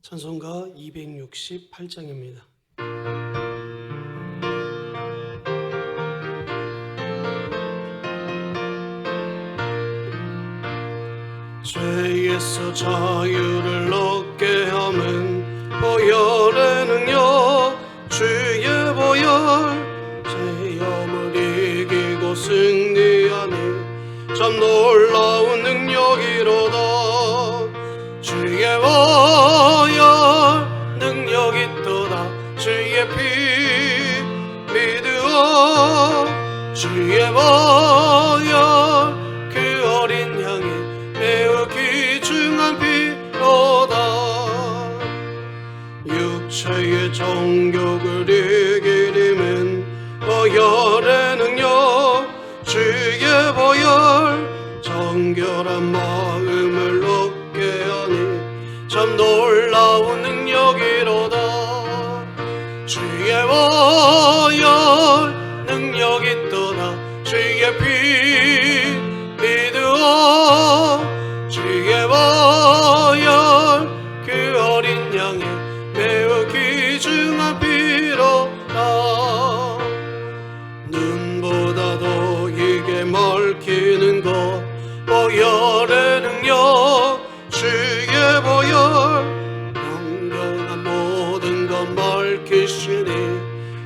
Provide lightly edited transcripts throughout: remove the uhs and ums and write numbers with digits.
찬송가 268장입니다. 죄에서 자유를 얻게 함은 보혈의 능력, 주의 보혈, 죄염을 이기고 승리하니 참 놀라운 능력이로다. 주의 보혈 능력 있도다. 주의 피 믿으어 주의 보혈 그 어린 양이 매우 귀중한 피로다. 육체의 정욕을 이기림은 보혈의 능력, 주의 보혈 정결한 마음을 얻게 하니 참 놀라운 능력이로다. 주의 보혈 능력 있도다. 주의 피 믿으어 주의 보혈 그 어린 양의 매우 귀중한 피로다. 눈보다도 이게 멀기는 것 보혈의 능력, 주의 보혈 영원한 모든 것 멀기시니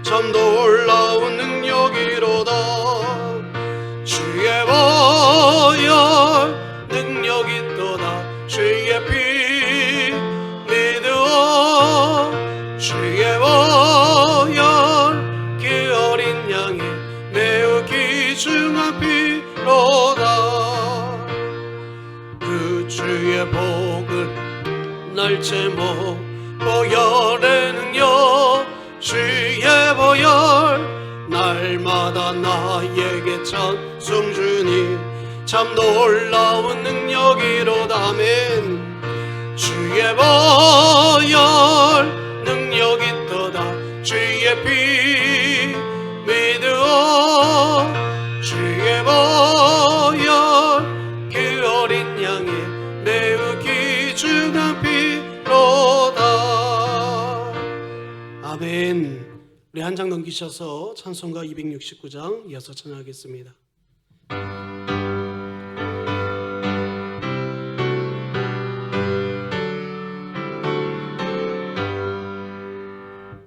참 놀라운 능력이로다. 주의 보혈 능력 있도다. 주의 피 믿으어 주의 보혈 그 어린 양이 매우 귀중한 피로다. 그 주의 복을 날 제목 보혈의 능력, 주의 보혈 날마다 나에게 찬송 주니 참 놀라운 능력이로다. 아멘. 주의 보혈 능력 있도다. 주의 피 믿으어 주의 보혈 그 어린 양이 매우 귀중한 피로다. 아멘. 우리 한 장 넘기셔서 찬송가 269장 이어서 찬양하겠습니다.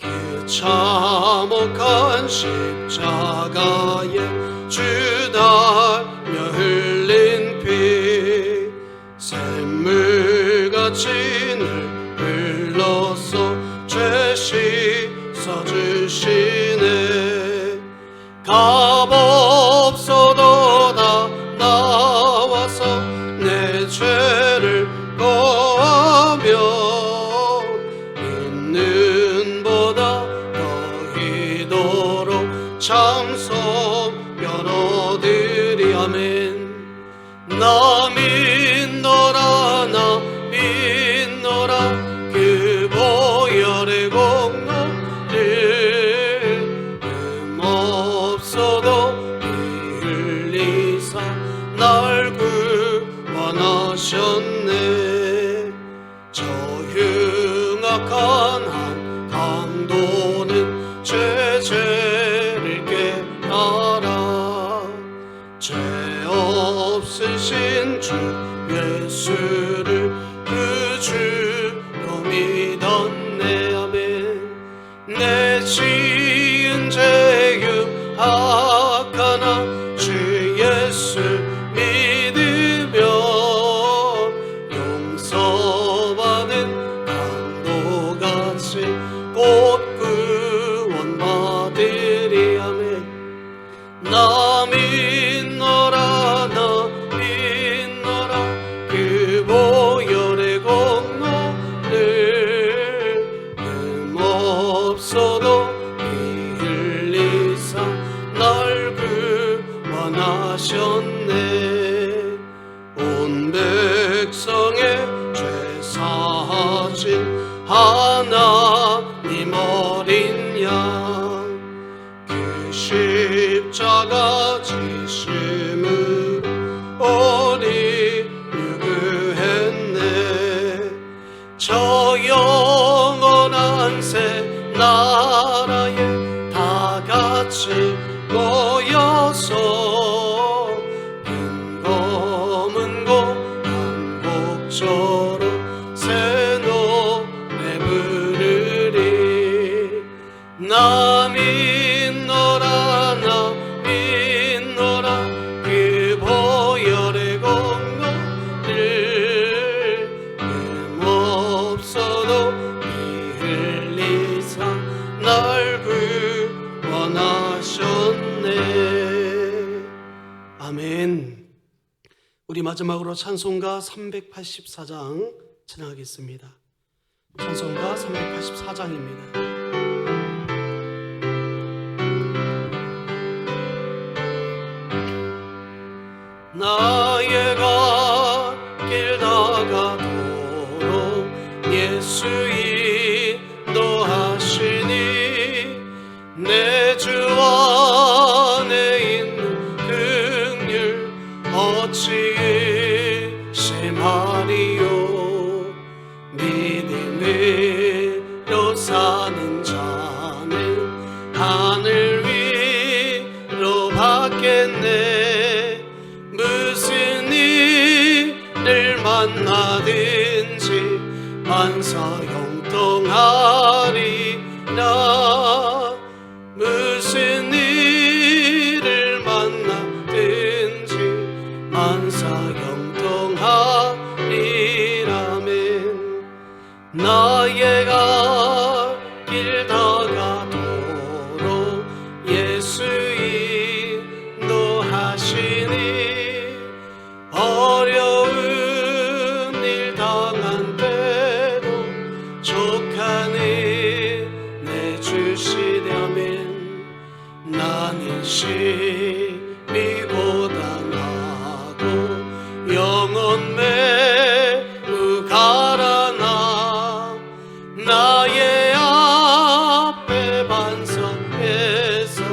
그 참혹한 십자가에 주 달려 흘린 피 샘물같이 늘 흘러서 죄 씻어주시네. 값없어도 다 나와서 내 죄를 고하며 있는 보다 더 이도록 참소연 얻으리. 아멘. 나 믿노라 나 믿노라 그 보혈의 공로를 흠없어도 피 흘리사 날 구원하셨네. 저 흉악한 한 강도는 죄를 깨달아 죄 없으신 주 예수를 그 주로 믿었네. 아멘. 내 지은 죄 유학하나 주 예수 믿으면 용서받은 강도같이 곧 구원받으리. 아멘. 나 믿노라 나 믿노라 그 보혈의 공로를 흠없어도 피 흘리사 날 구원하셨네. 온 백성의 죄 사하신 하나님 어린 양 그 십자가 지심으로 우리 유구했네. 저 저 영원한 새 나라에 다 같이 모여서 검은고 한곡조로 새 노래 부르리. 나 믿노라 나 믿노라 그 보혈의 공로를 흠없어도 피 흘리사 날 구원하셨네. 아멘. 우리 마지막으로 찬송가 384장 찬양하겠습니다. 찬송가 384장입니다. 나의 갈 다가도록 예수 인도하시니 내 주 안에 있는 긍휼 어찌 의심하리요. 믿음으로 사는 자는 하늘 위로 받겠네. 무슨 일을 만나든지 만사형통하리라. 무슨 일을 만나든지 만사형통하리라면 나의 갈 길 다가도록 예수 인도하시니 어려운 일 당한 때도 족한 은혜 주시려면 나는 심히 고단하고 영혼 매우 가라나. 나의 앞에 반석에서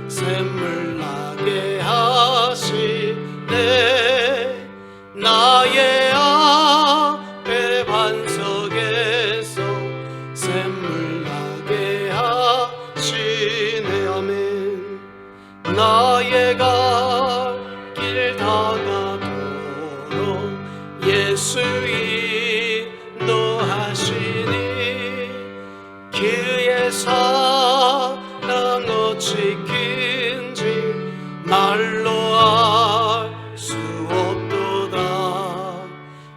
샘물 나게 하시네. 나의 앞에 반석에서 샘물 나게 하시네. 아멘. 나의 갈 길 다가도록 예수 인도하시니 그의 사랑 어찌 큰지 말로 알 수 없도다.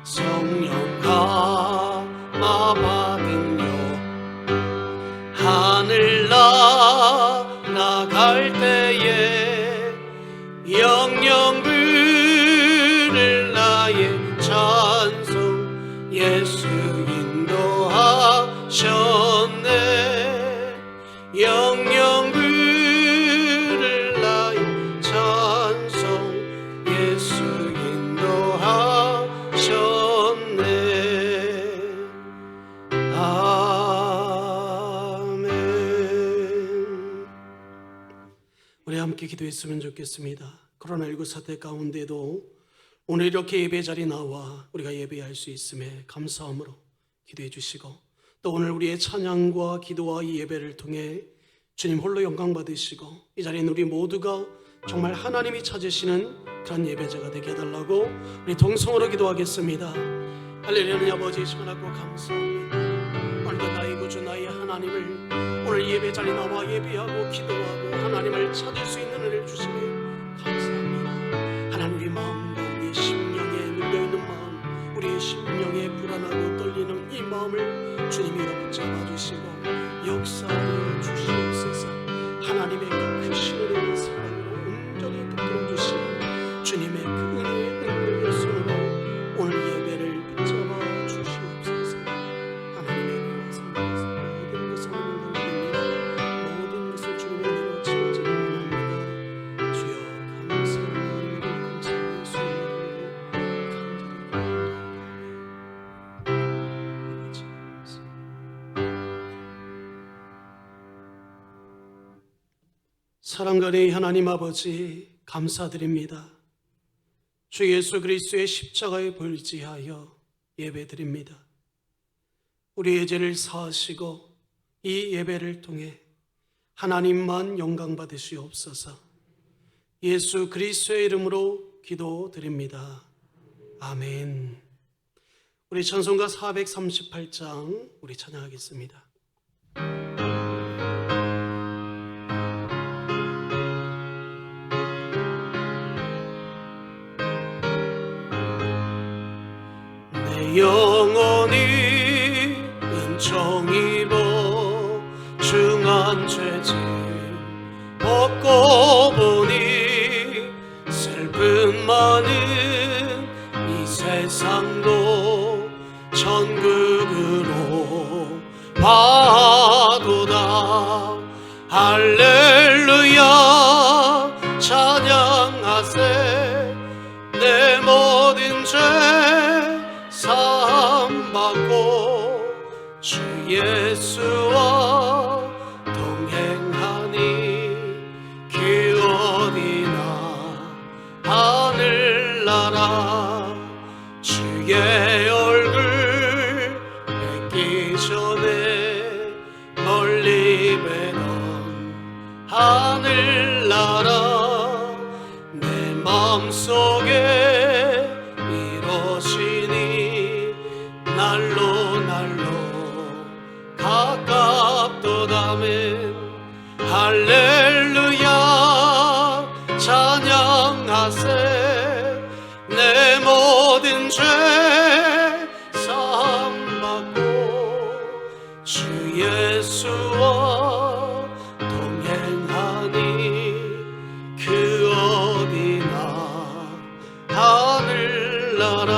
성령 감화 받은요 하늘 날아갈 때에 영영 부를 나의 찬송 예수 인도하셨네. 영영 부를 나의 찬송 예수 인도하셨네. 아멘. 우리 함께 기도했으면 좋겠습니다. 코로나19 사태 가운데도 오늘 이렇게 예배 자리에 나와 우리가 예배할 수 있음에 감사함으로 기도해 주시고, 또 오늘 우리의 찬양과 기도와 이 예배를 통해 주님 홀로 영광 받으시고 이 자리에 우리 모두가 정말 하나님이 찾으시는 그런 예배자가 되게 해달라고 우리 동성으로 기도하겠습니다. 할렐루야. 아버지 전하고 감사합니다. 오늘도 나의 구주 나의 하나님을 오늘 예배 자리에 나와 예배하고 기도하고 하나님을 찾을 수 있는 은혜를 주시며 감사합니다. 하나님 우리 마음과 우리의 심령에 눌려있는 마음, 우리의 심령에 불안하고 떨리는 이 마음을 주님이 붙잡아 주시고 역사하여 주시옵소서. 하나님의 그 크신 은혜의 사랑으로 온전히 붙들어 주시고 주님의 그 은혜의 능력의 손으로 오늘 예배를 붙잡아 주시옵소서. 하나님의 은혜와 성령께서 모든 것을 원합니다. 모든 것을 주님의 은혜로 채워지기 원합니다. 주여 감사합니다. 사랑가의 하나님 아버지 감사드립니다. 주 예수 그리스도의 십자가에 불지하여 예배드립니다. 우리의 죄를 사하시고 이 예배를 통해 하나님만 영광 받으시옵소서. 예수 그리스도의 이름으로 기도드립니다. 아멘. 우리 찬송가 438장 우리 찬양하겠습니다. 내 영혼이 은총 입어 중한 죄짐 벗고 보니 슬픔 많은 이 세상도 천국으로 봐도다. 할렐루야 찬양하세. 내 모든 죄 사함받고 주 예수와 동행하니 그 어디나 하늘나라. 주의 얼굴 뵙기 전에 멀리 뵈던 하늘나라. 내 마음속에 이루시니 날로 가깝도다멘. 할렐루야 찬양하세. 내 모든 죄 사함받고 주 예수와 동행하니 그 어디나 하늘나라.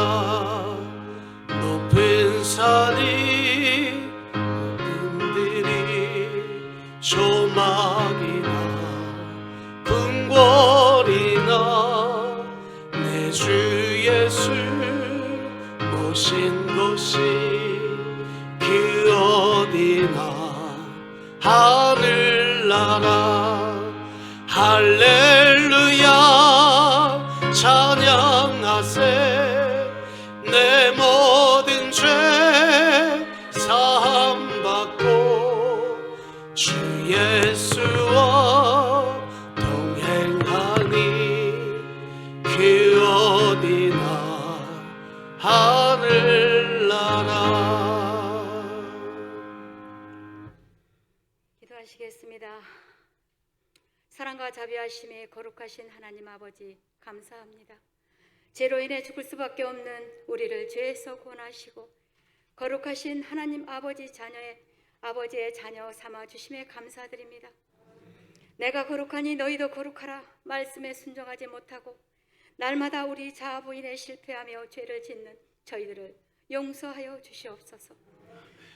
높은 산이 흔들이 조막이나 궁궐이나 내 주 예수 모신 곳이 그 어디나 하늘나라. 할렐루야 찬양하세. 내 모든 죄 사함받고 주 예수와 동행하니 그 어디나 하늘나라. 기도하시겠습니다. 사랑과 자비하심에 거룩하신 하나님 아버지 감사합니다. 죄로 인해 죽을 수밖에 없는 우리를 죄에서 구원하시고 거룩하신 하나님 아버지의 자녀 삼아 주심에 감사드립니다. 내가 거룩하니 너희도 거룩하라 말씀에 순종하지 못하고 날마다 우리 자아 부인에 실패하며 죄를 짓는 저희들을 용서하여 주시옵소서.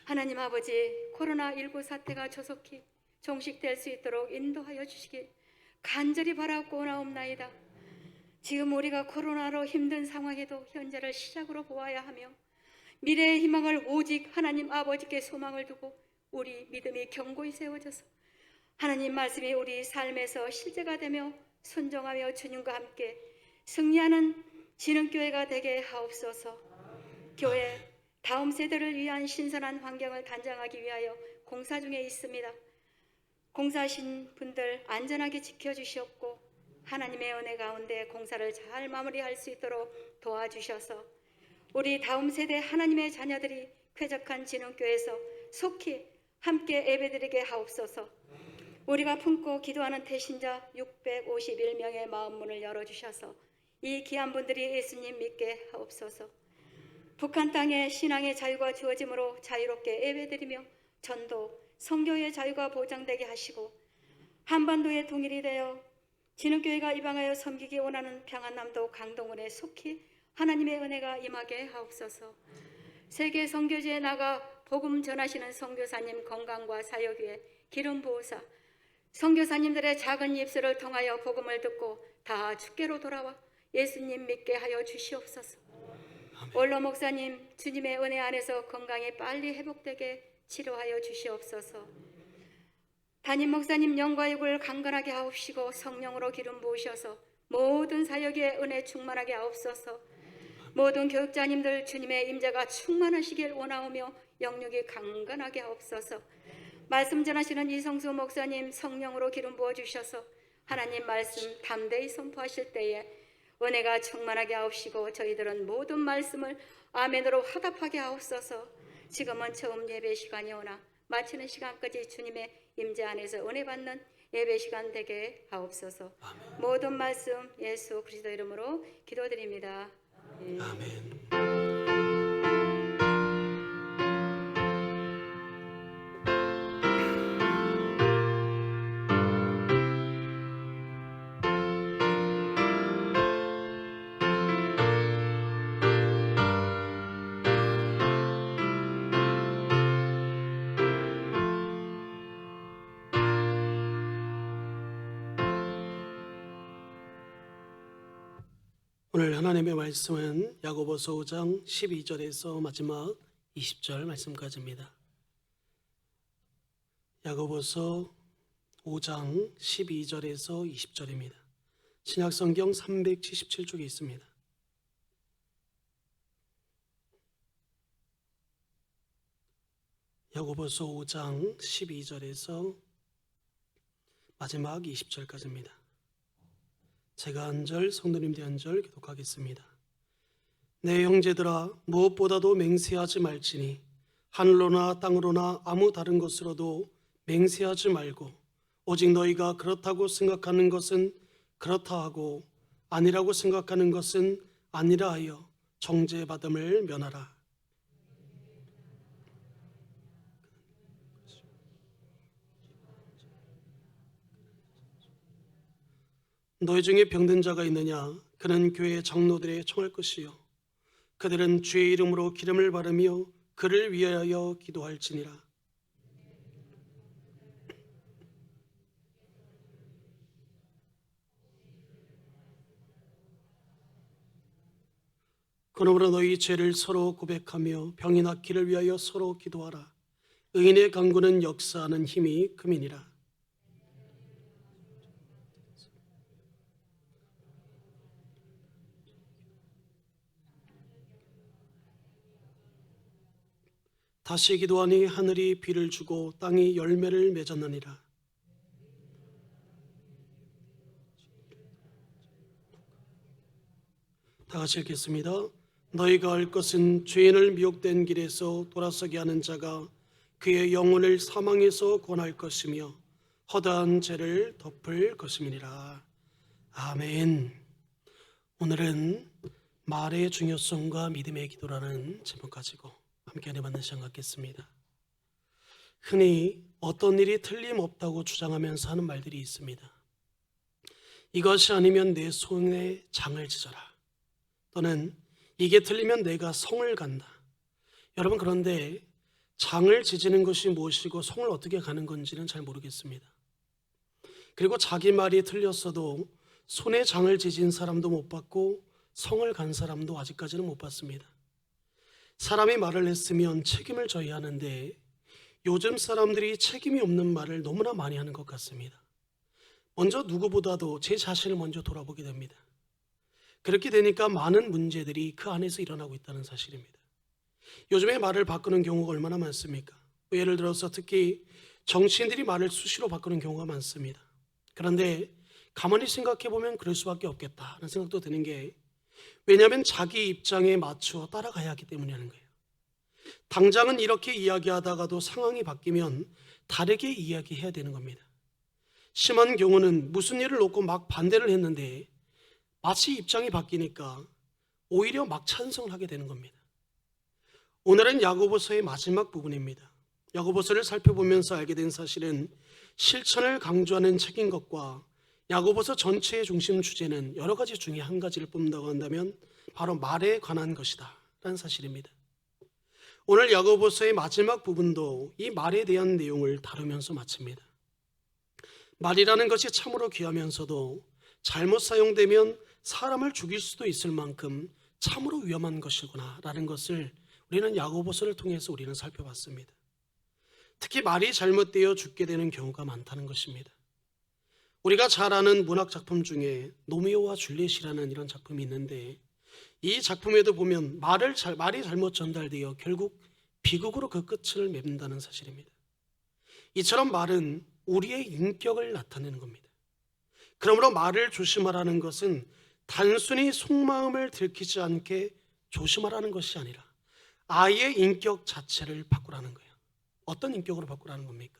하나님 아버지, 코로나19 사태가 조속히 종식될 수 있도록 인도하여 주시길 간절히 바라고나옵나이다. 지금 우리가 코로나로 힘든 상황에도 현재를 시작으로 보아야 하며 미래의 희망을 오직 하나님 아버지께 소망을 두고 우리 믿음이 견고히 세워져서 하나님 말씀이 우리 삶에서 실제가 되며 순종하며 주님과 함께 승리하는 진흥교회가 되게 하옵소서. 교회 다음 세대를 위한 신선한 환경을 단장하기 위하여 공사 중에 있습니다. 공사하신 분들 안전하게 지켜주시옵고 하나님의 은혜 가운데 공사를 잘 마무리할 수 있도록 도와주셔서 우리 다음 세대 하나님의 자녀들이 쾌적한 진흥교회에서 속히 함께 예배드리게 하옵소서. 우리가 품고 기도하는 태신자 651명의 마음문을 열어주셔서 이 귀한 분들이 예수님 믿게 하옵소서. 북한 땅에 신앙의 자유가 주어짐으로 자유롭게 예배드리며 전도, 선교의 자유가 보장되게 하시고 한반도에 통일이 되어 진흥교회가 이방하여 섬기기 원하는 평안남도 강동원에 속히 하나님의 은혜가 임하게 하옵소서. 세계 선교지에 나가 복음 전하시는 선교사님 건강과 사역 위에 기름 부으사 선교사님들의 작은 입술을 통하여 복음을 듣고 다 주께로 돌아와 예수님 믿게 하여 주시옵소서. 원로 목사님 주님의 은혜 안에서 건강이 빨리 회복되게 치료하여 주시옵소서. 담임 목사님 영과 육을 강건하게 하옵시고 성령으로 기름 부으셔서 모든 사역에 은혜 충만하게 하옵소서. 모든 교육자님들 주님의 임재가 충만하시길 원하오며 영육이 강건하게 하옵소서. 말씀 전하시는 이성수 목사님 성령으로 기름 부어주셔서 하나님 말씀 담대히 선포하실 때에 은혜가 충만하게 하옵시고 저희들은 모든 말씀을 아멘으로 화답하게 하옵소서. 지금은 처음 예배 시간이 오나 마치는 시간까지 주님의 임재 안에서 은혜 받는 예배 시간 되게 하옵소서. 아멘. 모든 말씀 예수 그리스도 이름으로 기도드립니다. 아멘. 오늘 하나님의 말씀은 야고보서 5장 12절에서 마지막 20절 말씀까지입니다. 야고보서 5장 12절에서 20절입니다. 신약성경 377쪽에 있습니다. 야고보서 5장 12절에서 마지막 20절까지입니다. 제가 한 절, 성도님들 한 절 기독하겠습니다. 내 형제들아, 무엇보다도 맹세하지 말지니 하늘로나 땅으로나 아무 다른 것으로도 맹세하지 말고 오직 너희가 그렇다고 생각하는 것은 그렇다 하고 아니라고 생각하는 것은 아니라 하여 정죄받음을 면하라. 너희 중에 병든 자가 있느냐? 그는 교회 장로들의 청할 것이요 그들은 주의 이름으로 기름을 바르며 그를 위하여 기도할지니라. 그러므로 너희 죄를 서로 고백하며 병이 낫기를 위하여 서로 기도하라. 의인의 간구는 역사하는 힘이 금이니라. 다시 기도하니 하늘이 비를 주고 땅이 열매를 맺었느니라. 다 같이 읽겠습니다. 너희가 알 것은 죄인을 미혹된 길에서 돌아서게 하는 자가 그의 영혼을 사망에서 구원할 것이며 허다한 죄를 덮을 것임이니라. 아멘. 오늘은 말의 중요성과 믿음의 기도라는 제목 가지고 함께 은혜받는 시간 갖겠습니다. 흔히 어떤 일이 틀림없다고 주장하면서 하는 말들이 있습니다. 이것이 아니면 내 손에 장을 지져라. 또는 이게 틀리면 내가 성을 간다. 여러분, 그런데 장을 지지는 것이 무엇이고 성을 어떻게 가는 건지는 잘 모르겠습니다. 그리고 자기 말이 틀렸어도 손에 장을 지진 사람도 못 봤고 성을 간 사람도 아직까지는 못 봤습니다. 사람이 말을 했으면 책임을 져야 하는데 요즘 사람들이 책임이 없는 말을 너무나 많이 하는 것 같습니다. 먼저 누구보다도 제 자신을 먼저 돌아보게 됩니다. 그렇게 되니까 많은 문제들이 그 안에서 일어나고 있다는 사실입니다. 요즘에 말을 바꾸는 경우가 얼마나 많습니까? 예를 들어서 특히 정치인들이 말을 수시로 바꾸는 경우가 많습니다. 그런데 가만히 생각해 보면 그럴 수밖에 없겠다는 생각도 드는 게, 왜냐하면 자기 입장에 맞추어 따라가야 하기 때문이라는 거예요. 당장은 이렇게 이야기하다가도 상황이 바뀌면 다르게 이야기해야 되는 겁니다. 심한 경우는 무슨 일을 놓고 막 반대를 했는데 마치 입장이 바뀌니까 오히려 막 찬성을 하게 되는 겁니다. 오늘은 야고보서의 마지막 부분입니다. 야고보서를 살펴보면서 알게 된 사실은 실천을 강조하는 책인 것과 야고보서 전체의 중심 주제는 여러 가지 중에 한 가지를 뽑는다고 한다면 바로 말에 관한 것이다 라는 사실입니다. 오늘 야고보서의 마지막 부분도 이 말에 대한 내용을 다루면서 마칩니다. 말이라는 것이 참으로 귀하면서도 잘못 사용되면 사람을 죽일 수도 있을 만큼 참으로 위험한 것이구나 라는 것을 우리는 야고보서를 통해서 우리는 살펴봤습니다. 특히 말이 잘못되어 죽게 되는 경우가 많다는 것입니다. 우리가 잘 아는 문학 작품 중에 로미오와 줄리엣이라는 이런 작품이 있는데, 이 작품에도 보면 말이 잘못 전달되어 결국 비극으로 그 끝을 맺는다는 사실입니다. 이처럼 말은 우리의 인격을 나타내는 겁니다. 그러므로 말을 조심하라는 것은 단순히 속마음을 들키지 않게 조심하라는 것이 아니라 아예 인격 자체를 바꾸라는 거예요. 어떤 인격으로 바꾸라는 겁니까?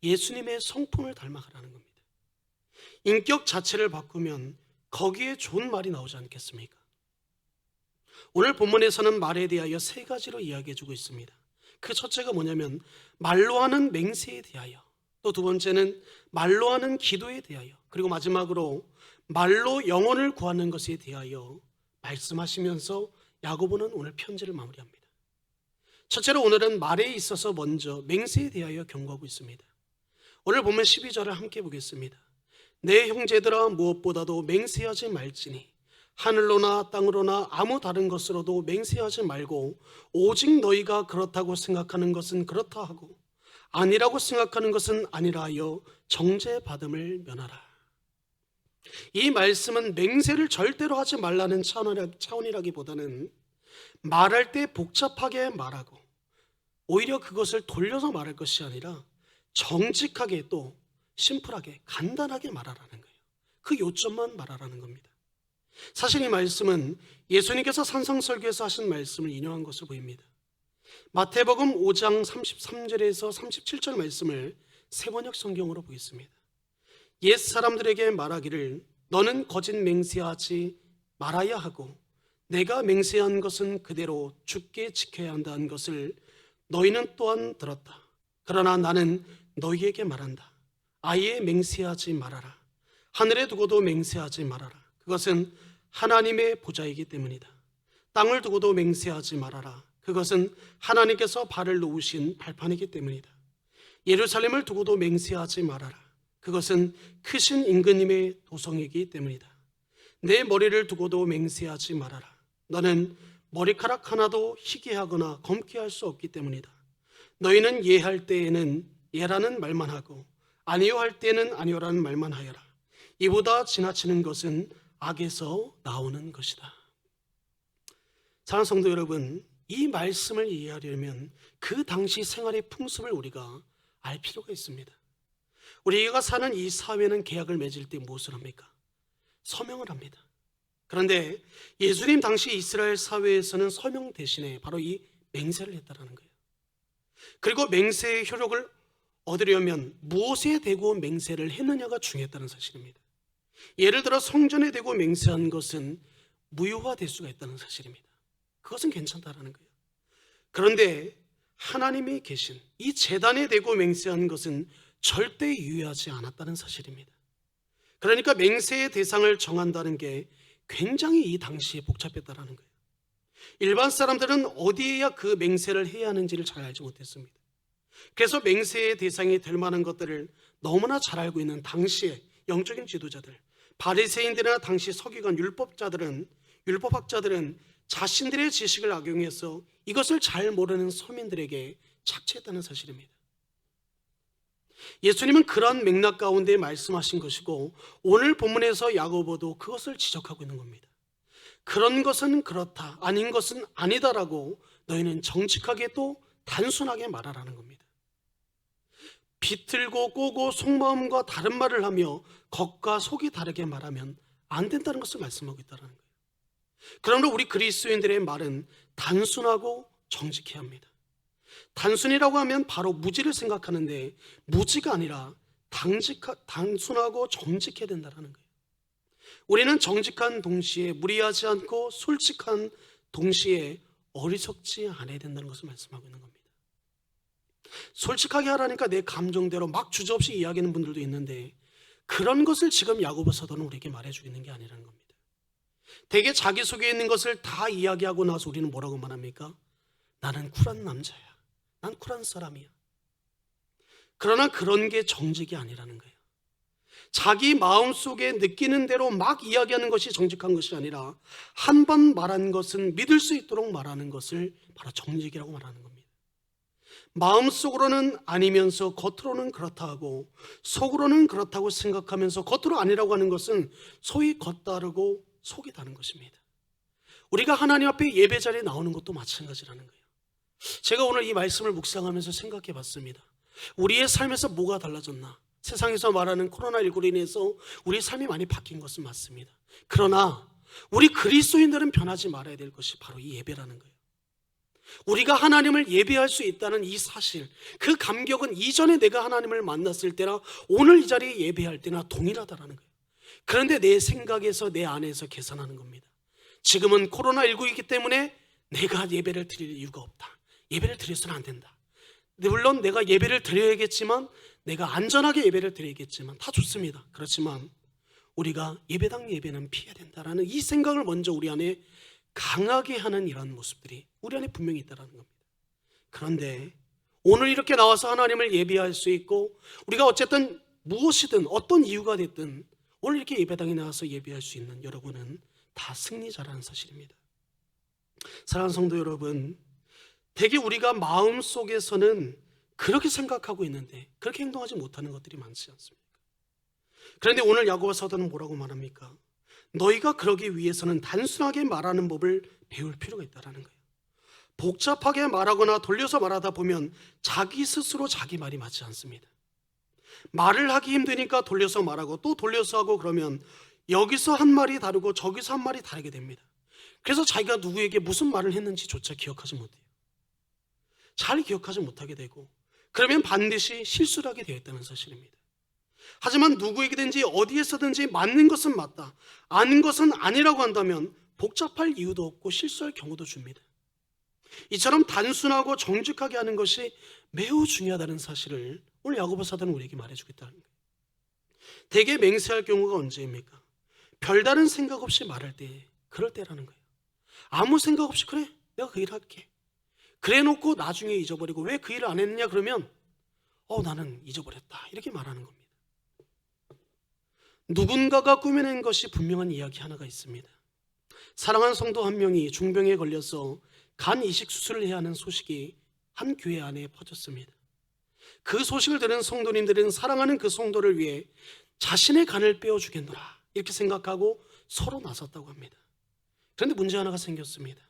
예수님의 성품을 닮아가라는 겁니다. 인격 자체를 바꾸면 거기에 좋은 말이 나오지 않겠습니까? 오늘 본문에서는 말에 대하여 세 가지로 이야기해주고 있습니다. 그 첫째가 뭐냐면 말로 하는 맹세에 대하여, 또 두 번째는 말로 하는 기도에 대하여, 그리고 마지막으로 말로 영혼을 구하는 것에 대하여 말씀하시면서 야고보는 오늘 편지를 마무리합니다. 첫째로 오늘은 말에 있어서 먼저 맹세에 대하여 경고하고 있습니다. 오늘 보면 12절을 함께 보겠습니다. 내 형제들아 무엇보다도 맹세하지 말지니 하늘로나 땅으로나 아무 다른 것으로도 맹세하지 말고 오직 너희가 그렇다고 생각하는 것은 그렇다 하고 아니라고 생각하는 것은 아니라 하여 정죄받음을 면하라. 이 말씀은 맹세를 절대로 하지 말라는 차원이라기보다는 말할 때 복잡하게 말하고 오히려 그것을 돌려서 말할 것이 아니라 정직하게 또 심플하게 간단하게 말하라는 거예요. 그 요점만 말하라는 겁니다. 사실 이 말씀은 예수님께서 산상설교에서 하신 말씀을 인용한 것으로 보입니다. 마태복음 5장 33절에서 37절 말씀을 세번역 성경으로 보겠습니다. 옛 사람들에게 말하기를 너는 거짓 맹세하지 말아야 하고 내가 맹세한 것은 그대로 굳게 지켜야 한다는 것을 너희는 또한 들었다. 그러나 나는 너희에게 말한다. 아예 맹세하지 말아라. 하늘에 두고도 맹세하지 말아라. 그것은 하나님의 보좌이기 때문이다. 땅을 두고도 맹세하지 말아라. 그것은 하나님께서 발을 놓으신 발판이기 때문이다. 예루살렘을 두고도 맹세하지 말아라. 그것은 크신 임금님의 도성이기 때문이다. 내 머리를 두고도 맹세하지 말아라. 너는 머리카락 하나도 희게 하거나 검게 할 수 없기 때문이다. 너희는 예할 때에는 예라는 말만 하고 아니요 할 때에는 아니요라는 말만 하여라. 이보다 지나치는 것은 악에서 나오는 것이다. 사랑하는 성도 여러분, 이 말씀을 이해하려면 그 당시 생활의 풍습을 우리가 알 필요가 있습니다. 우리가 사는 이 사회는 계약을 맺을 때 무엇을 합니까? 서명을 합니다. 그런데 예수님 당시 이스라엘 사회에서는 서명 대신에 바로 이 맹세를 했다는 거예요. 그리고 맹세의 효력을 얻으려면 무엇에 대고 맹세를 했느냐가 중요했다는 사실입니다. 예를 들어 성전에 대고 맹세한 것은 무효화될 수가 있다는 사실입니다. 그것은 괜찮다라는 거예요. 그런데 하나님이 계신 이 제단에 대고 맹세한 것은 절대 유효하지 않았다는 사실입니다. 그러니까 맹세의 대상을 정한다는 게 굉장히 이 당시에 복잡했다라는 거예요. 일반 사람들은 어디에야 그 맹세를 해야 하는지를 잘 알지 못했습니다. 그래서 맹세의 대상이 될 만한 것들을 너무나 잘 알고 있는 당시의 영적인 지도자들, 바리새인들이나 당시 서기관 율법학자들은 자신들의 지식을 악용해서 이것을 잘 모르는 서민들에게 착취했다는 사실입니다. 예수님은 그런 맥락 가운데 말씀하신 것이고 오늘 본문에서 야고보도 그것을 지적하고 있는 겁니다. 그런 것은 그렇다, 아닌 것은 아니다라고 너희는 정직하게 또 단순하게 말하라는 겁니다. 비틀고 꼬고 속마음과 다른 말을 하며 겉과 속이 다르게 말하면 안 된다는 것을 말씀하고 있다는 거예요. 그러므로 우리 그리스도인들의 말은 단순하고 정직해야 합니다. 단순이라고 하면 바로 무지를 생각하는데 무지가 아니라 단순하고 정직해야 된다는 거예요. 우리는 정직한 동시에 무리하지 않고 솔직한 동시에 어리석지 않아야 된다는 것을 말씀하고 있는 겁니다. 솔직하게 하라니까 내 감정대로 막 주저없이 이야기하는 분들도 있는데 그런 것을 지금 야고보 사도는 우리에게 말해주고 있는 게 아니라는 겁니다. 대개 자기 속에 있는 것을 다 이야기하고 나서 우리는 뭐라고 말합니까? 나는 쿨한 남자야. 난 쿨한 사람이야. 그러나 그런 게 정직이 아니라는 거예요. 자기 마음속에 느끼는 대로 막 이야기하는 것이 정직한 것이 아니라 한 번 말한 것은 믿을 수 있도록 말하는 것을 바로 정직이라고 말하는 겁니다. 마음속으로는 아니면서 겉으로는 그렇다 하고 속으로는 그렇다고 생각하면서 겉으로 아니라고 하는 것은 소위 겉다르고 속이 다른 것입니다. 우리가 하나님 앞에 예배 자리에 나오는 것도 마찬가지라는 거예요. 제가 오늘 이 말씀을 묵상하면서 생각해 봤습니다. 우리의 삶에서 뭐가 달라졌나? 세상에서 말하는 코로나19로 인해서 우리의 삶이 많이 바뀐 것은 맞습니다. 그러나 우리 그리스도인들은 변하지 말아야 될 것이 바로 이 예배라는 거예요. 우리가 하나님을 예배할 수 있다는 이 사실, 그 감격은 이전에 내가 하나님을 만났을 때나 오늘 이 자리에 예배할 때나 동일하다라는 거예요. 그런데 내 생각에서 내 안에서 계산하는 겁니다. 지금은 코로나19이기 때문에 내가 예배를 드릴 이유가 없다. 예배를 드려서는 안 된다. 물론 내가 예배를 드려야겠지만, 내가 안전하게 예배를 드려야겠지만 다 좋습니다. 그렇지만 우리가 예배당 예배는 피해야 된다라는 이 생각을 먼저 우리 안에 강하게 하는 이런 모습들이 우리 안에 분명히 있다는 겁니다. 그런데 오늘 이렇게 나와서 하나님을 예배할 수 있고, 우리가 어쨌든 무엇이든 어떤 이유가 됐든 오늘 이렇게 예배당에 나와서 예배할 수 있는 여러분은 다 승리자라는 사실입니다. 사랑하는 성도 여러분, 대개 우리가 마음속에서는 그렇게 생각하고 있는데 그렇게 행동하지 못하는 것들이 많지 않습니까? 그런데 오늘 야고보 사도는 뭐라고 말합니까? 너희가 그러기 위해서는 단순하게 말하는 법을 배울 필요가 있다는 거예요. 복잡하게 말하거나 돌려서 말하다 보면 자기 스스로 자기 말이 맞지 않습니다. 말을 하기 힘드니까 돌려서 말하고 또 돌려서 하고, 그러면 여기서 한 말이 다르고 저기서 한 말이 다르게 됩니다. 그래서 자기가 누구에게 무슨 말을 했는지조차 기억하지 못해요. 잘 기억하지 못하게 되고, 그러면 반드시 실수를 하게 되어 있다는 사실입니다. 하지만 누구에게든지 어디에서든지 맞는 것은 맞다, 아닌 것은 아니라고 한다면 복잡할 이유도 없고 실수할 경우도 줍니다. 이처럼 단순하고 정직하게 하는 것이 매우 중요하다는 사실을 오늘 야고보 사도는 우리에게 말해주겠다는 거예요. 대개 맹세할 경우가 언제입니까? 별다른 생각 없이 말할 때, 그럴 때라는 거예요. 아무 생각 없이 그래, 내가 그 일 할게, 그래 놓고 나중에 잊어버리고, 왜 그 일을 안 했느냐 그러면 나는 잊어버렸다, 이렇게 말하는 겁니다. 누군가가 꾸며낸 것이 분명한 이야기 하나가 있습니다. 사랑하는 성도 한 명이 중병에 걸려서 간 이식 수술을 해야 하는 소식이 한 교회 안에 퍼졌습니다. 그 소식을 들은 성도님들은 사랑하는 그 성도를 위해 자신의 간을 빼어주겠노라 이렇게 생각하고 서로 나섰다고 합니다. 그런데 문제 하나가 생겼습니다.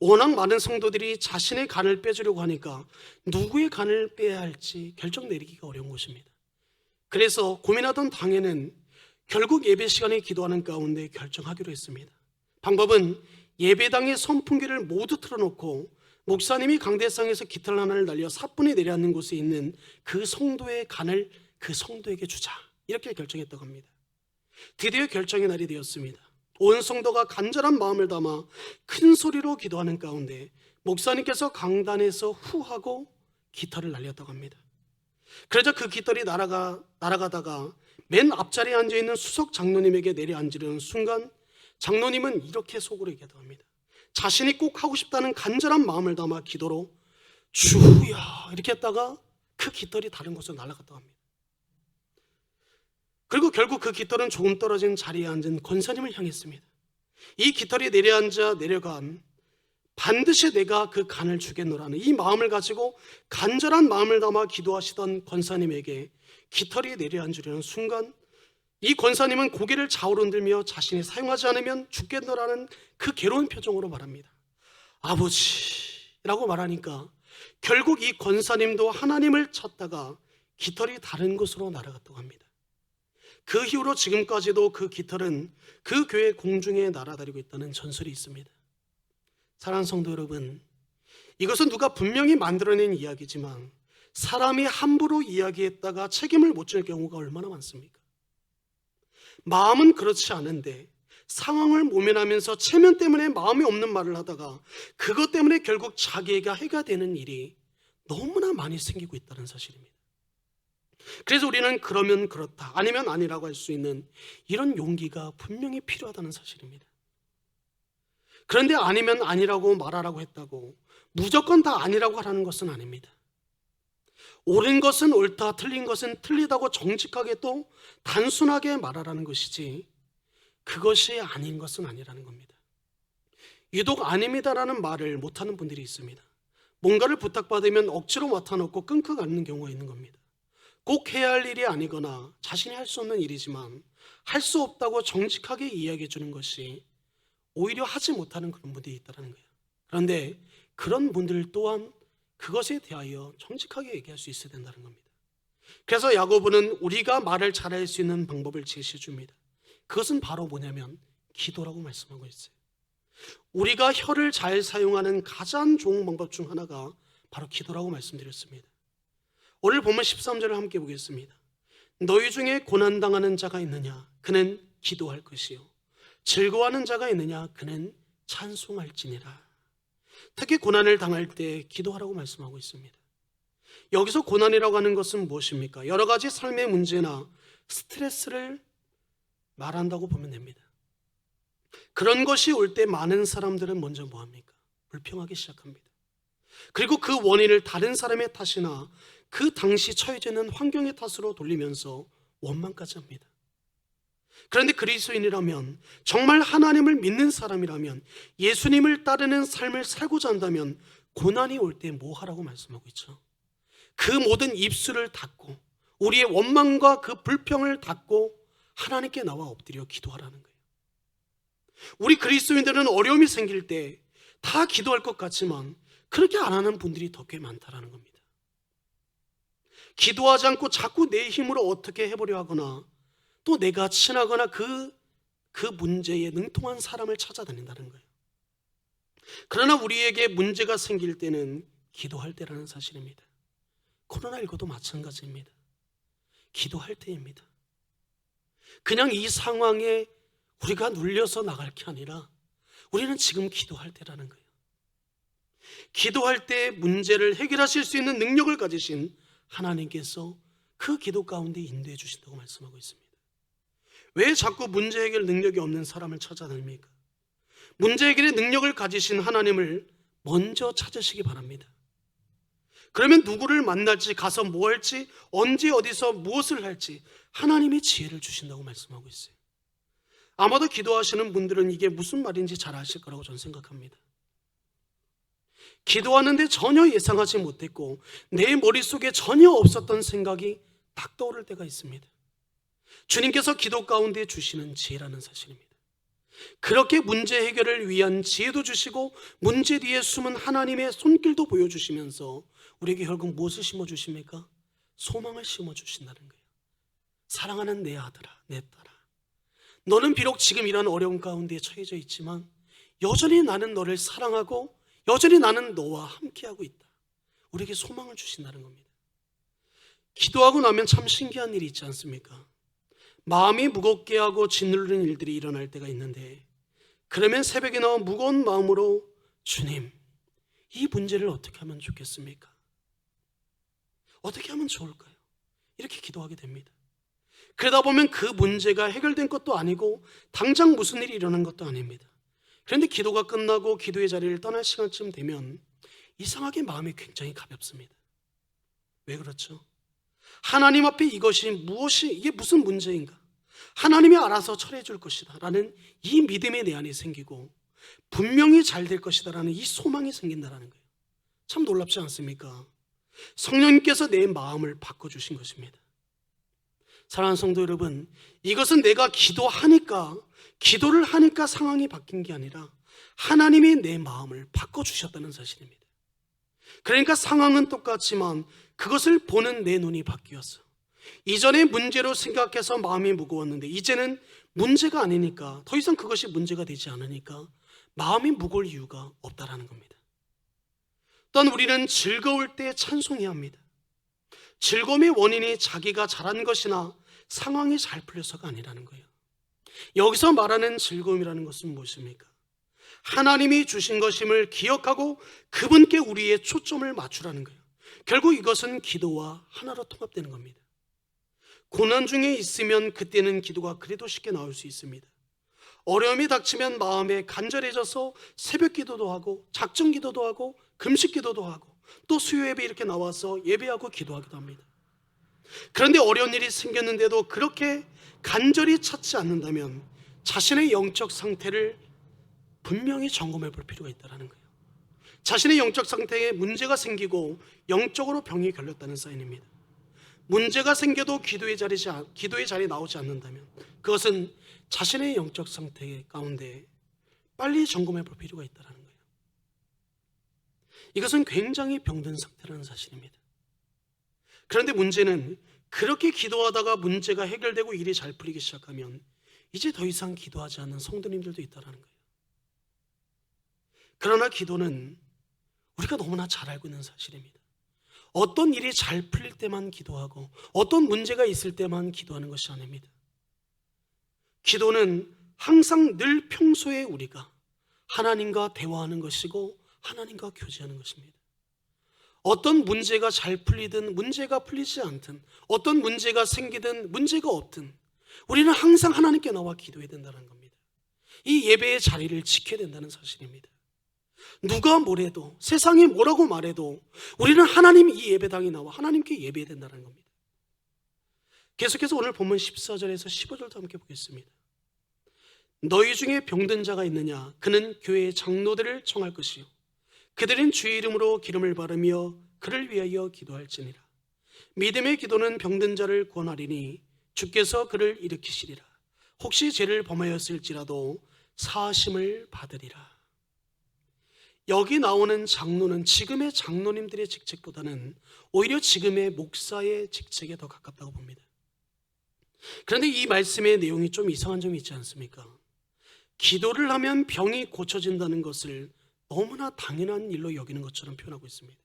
워낙 많은 성도들이 자신의 간을 빼주려고 하니까 누구의 간을 빼야 할지 결정 내리기가 어려운 것입니다. 그래서 고민하던 당에는 결국 예배 시간에 기도하는 가운데 결정하기로 했습니다. 방법은 예배당의 선풍기를 모두 틀어놓고 목사님이 강대상에서 기타 하나를 날려 사뿐히 내려앉는 곳에 있는 그 성도의 간을 그 성도에게 주자, 이렇게 결정했다고 합니다. 드디어 결정의 날이 되었습니다. 온 성도가 간절한 마음을 담아 큰 소리로 기도하는 가운데 목사님께서 강단에서 후하고 깃털을 날렸다고 합니다. 그러자 그 깃털이 날아가다가 맨 앞자리에 앉아있는 수석 장로님에게 내려앉으려는 순간 장로님은 이렇게 속으로 얘기하다고 합니다. 자신이 꼭 하고 싶다는 간절한 마음을 담아 기도로 주야 이렇게 했다가 그 깃털이 다른 곳으로 날아갔다고 합니다. 그리고 결국 그 깃털은 조금 떨어진 자리에 앉은 권사님을 향했습니다. 이 깃털이 내려간 반드시 내가 그 간을 주겠노라는 이 마음을 가지고 간절한 마음을 담아 기도하시던 권사님에게 깃털이 내려앉으려는 순간 이 권사님은 고개를 좌우로 흔들며 자신이 사용하지 않으면 죽겠노라는 그 괴로운 표정으로 말합니다. 아버지라고 말하니까 결국 이 권사님도 하나님을 찾다가 깃털이 다른 곳으로 날아갔다고 합니다. 그 이후로 지금까지도 그 깃털은 그 교회 공중에 날아다니고 있다는 전설이 있습니다. 사랑하는 성도 여러분, 이것은 누가 분명히 만들어낸 이야기지만 사람이 함부로 이야기했다가 책임을 못 질 경우가 얼마나 많습니까? 마음은 그렇지 않은데 상황을 모면하면서 체면 때문에 마음이 없는 말을 하다가 그것 때문에 결국 자기가 해가 되는 일이 너무나 많이 생기고 있다는 사실입니다. 그래서 우리는 그러면 그렇다, 아니면 아니라고 할 수 있는 이런 용기가 분명히 필요하다는 사실입니다. 그런데 아니면 아니라고 말하라고 했다고 무조건 다 아니라고 하라는 것은 아닙니다. 옳은 것은 옳다, 틀린 것은 틀리다고 정직하게 또 단순하게 말하라는 것이지 그것이 아닌 것은 아니라는 겁니다. 유독 아닙니다라는 말을 못하는 분들이 있습니다. 뭔가를 부탁받으면 억지로 맡아놓고 끙끙 앓는 경우가 있는 겁니다. 꼭 해야 할 일이 아니거나 자신이 할 수 없는 일이지만 할 수 없다고 정직하게 이야기해 주는 것이 오히려 하지 못하는 그런 분들이 있다는 거예요. 그런데 그런 분들 또한 그것에 대하여 정직하게 얘기할 수 있어야 된다는 겁니다. 그래서 야고보는 우리가 말을 잘할 수 있는 방법을 제시해 줍니다. 그것은 바로 뭐냐면 기도라고 말씀하고 있어요. 우리가 혀를 잘 사용하는 가장 좋은 방법 중 하나가 바로 기도라고 말씀드렸습니다. 오늘 본문 13절을 함께 보겠습니다. 너희 중에 고난당하는 자가 있느냐? 그는 기도할 것이요. 즐거워하는 자가 있느냐? 그는 찬송할지니라. 특히 고난을 당할 때 기도하라고 말씀하고 있습니다. 여기서 고난이라고 하는 것은 무엇입니까? 여러 가지 삶의 문제나 스트레스를 말한다고 보면 됩니다. 그런 것이 올 때 많은 사람들은 먼저 뭐합니까? 불평하기 시작합니다. 그리고 그 원인을 다른 사람의 탓이나 그 당시 처해져 있는 환경의 탓으로 돌리면서 원망까지 합니다. 그런데 그리스도인이라면, 정말 하나님을 믿는 사람이라면, 예수님을 따르는 삶을 살고자 한다면 고난이 올 때 뭐 하라고 말씀하고 있죠? 그 모든 입술을 닫고 우리의 원망과 그 불평을 닫고 하나님께 나와 엎드려 기도하라는 거예요. 우리 그리스도인들은 어려움이 생길 때 다 기도할 것 같지만 그렇게 안 하는 분들이 더 꽤 많다라는 겁니다. 기도하지 않고 자꾸 내 힘으로 어떻게 해보려 하거나 또 내가 친하거나 그 문제에 능통한 사람을 찾아다닌다는 거예요. 그러나 우리에게 문제가 생길 때는 기도할 때라는 사실입니다. 코로나19도 마찬가지입니다. 기도할 때입니다. 그냥 이 상황에 우리가 눌려서 나갈 게 아니라 우리는 지금 기도할 때라는 거예요. 기도할 때 문제를 해결하실 수 있는 능력을 가지신 하나님께서 그 기도 가운데 인도해 주신다고 말씀하고 있습니다. 왜 자꾸 문제 해결 능력이 없는 사람을 찾아다닙니까? 문제 해결의 능력을 가지신 하나님을 먼저 찾으시기 바랍니다. 그러면 누구를 만날지, 가서 뭐 할지, 언제 어디서 무엇을 할지 하나님이 지혜를 주신다고 말씀하고 있어요. 아마도 기도하시는 분들은 이게 무슨 말인지 잘 아실 거라고 저는 생각합니다. 기도하는데 전혀 예상하지 못했고 내 머릿속에 전혀 없었던 생각이 딱 떠오를 때가 있습니다. 주님께서 기도 가운데 주시는 지혜라는 사실입니다. 그렇게 문제 해결을 위한 지혜도 주시고 문제 뒤에 숨은 하나님의 손길도 보여주시면서 우리에게 결국 무엇을 심어주십니까? 소망을 심어주신다는 거예요. 사랑하는 내 아들아, 내 딸아, 너는 비록 지금 이런 어려움 가운데 처해져 있지만 여전히 나는 너를 사랑하고 여전히 나는 너와 함께하고 있다. 우리에게 소망을 주신다는 겁니다. 기도하고 나면 참 신기한 일이 있지 않습니까? 마음이 무겁게 하고 짓누르는 일들이 일어날 때가 있는데 그러면 새벽에 나와 무거운 마음으로 주님, 이 문제를 어떻게 하면 좋겠습니까? 어떻게 하면 좋을까요? 이렇게 기도하게 됩니다. 그러다 보면 그 문제가 해결된 것도 아니고 당장 무슨 일이 일어난 것도 아닙니다. 그런데 기도가 끝나고 기도의 자리를 떠날 시간쯤 되면 이상하게 마음이 굉장히 가볍습니다. 왜 그렇죠? 하나님 앞에 이게 무슨 문제인가? 하나님이 알아서 처리해 줄 것이다 라는 이 믿음이 내 안에 생기고 분명히 잘 될 것이다 라는 이 소망이 생긴다는 거예요. 참 놀랍지 않습니까? 성령님께서 내 마음을 바꿔주신 것입니다. 사랑하는 성도 여러분, 이것은 내가 기도를 하니까 상황이 바뀐 게 아니라 하나님이 내 마음을 바꿔주셨다는 사실입니다. 그러니까 상황은 똑같지만 그것을 보는 내 눈이 바뀌었어. 이전에 문제로 생각해서 마음이 무거웠는데 이제는 문제가 아니니까, 더 이상 그것이 문제가 되지 않으니까 마음이 무거울 이유가 없다라는 겁니다. 또한 우리는 즐거울 때 찬송해야 합니다. 즐거움의 원인이 자기가 잘한 것이나 상황이 잘 풀려서가 아니라는 거예요. 여기서 말하는 즐거움이라는 것은 무엇입니까? 하나님이 주신 것임을 기억하고 그분께 우리의 초점을 맞추라는 거예요. 결국 이것은 기도와 하나로 통합되는 겁니다. 고난 중에 있으면 그때는 기도가 그래도 쉽게 나올 수 있습니다. 어려움이 닥치면 마음에 간절해져서 새벽 기도도 하고 작정 기도도 하고 금식 기도도 하고 또 수요 예배 이렇게 나와서 예배하고 기도하기도 합니다. 그런데 어려운 일이 생겼는데도 그렇게 간절히 찾지 않는다면 자신의 영적 상태를 분명히 점검해 볼 필요가 있다는 거예요. 자신의 영적 상태에 문제가 생기고 영적으로 병이 걸렸다는 사인입니다. 문제가 생겨도 기도의 자리에 나오지 않는다면 그것은 자신의 영적 상태 가운데 빨리 점검해 볼 필요가 있다는 거예요. 이것은 굉장히 병든 상태라는 사실입니다. 그런데 문제는 그렇게 기도하다가 문제가 해결되고 일이 잘 풀리기 시작하면 이제 더 이상 기도하지 않는 성도님들도 있다는 거예요. 그러나 기도는 우리가 너무나 잘 알고 있는 사실입니다. 어떤 일이 잘 풀릴 때만 기도하고 어떤 문제가 있을 때만 기도하는 것이 아닙니다. 기도는 항상 늘 평소에 우리가 하나님과 대화하는 것이고 하나님과 교제하는 것입니다. 어떤 문제가 잘 풀리든 문제가 풀리지 않든 어떤 문제가 생기든 문제가 없든 우리는 항상 하나님께 나와 기도해야 된다는 겁니다. 이 예배의 자리를 지켜야 된다는 사실입니다. 누가 뭐래도 세상이 뭐라고 말해도 우리는 하나님 이 예배당에 나와 하나님께 예배해야 된다는 겁니다. 계속해서 오늘 본문 14절에서 15절도 함께 보겠습니다. 너희 중에 병든 자가 있느냐? 그는 교회의 장로들을 청할 것이요 그들은 주의 이름으로 기름을 바르며 그를 위하여 기도할지니라. 믿음의 기도는 병든 자를 구원하리니 주께서 그를 일으키시리라. 혹시 죄를 범하였을지라도 사하심을 받으리라. 여기 나오는 장로는 지금의 장로님들의 직책보다는 오히려 지금의 목사의 직책에 더 가깝다고 봅니다. 그런데 이 말씀의 내용이 좀 이상한 점이 있지 않습니까? 기도를 하면 병이 고쳐진다는 것을 너무나 당연한 일로 여기는 것처럼 표현하고 있습니다.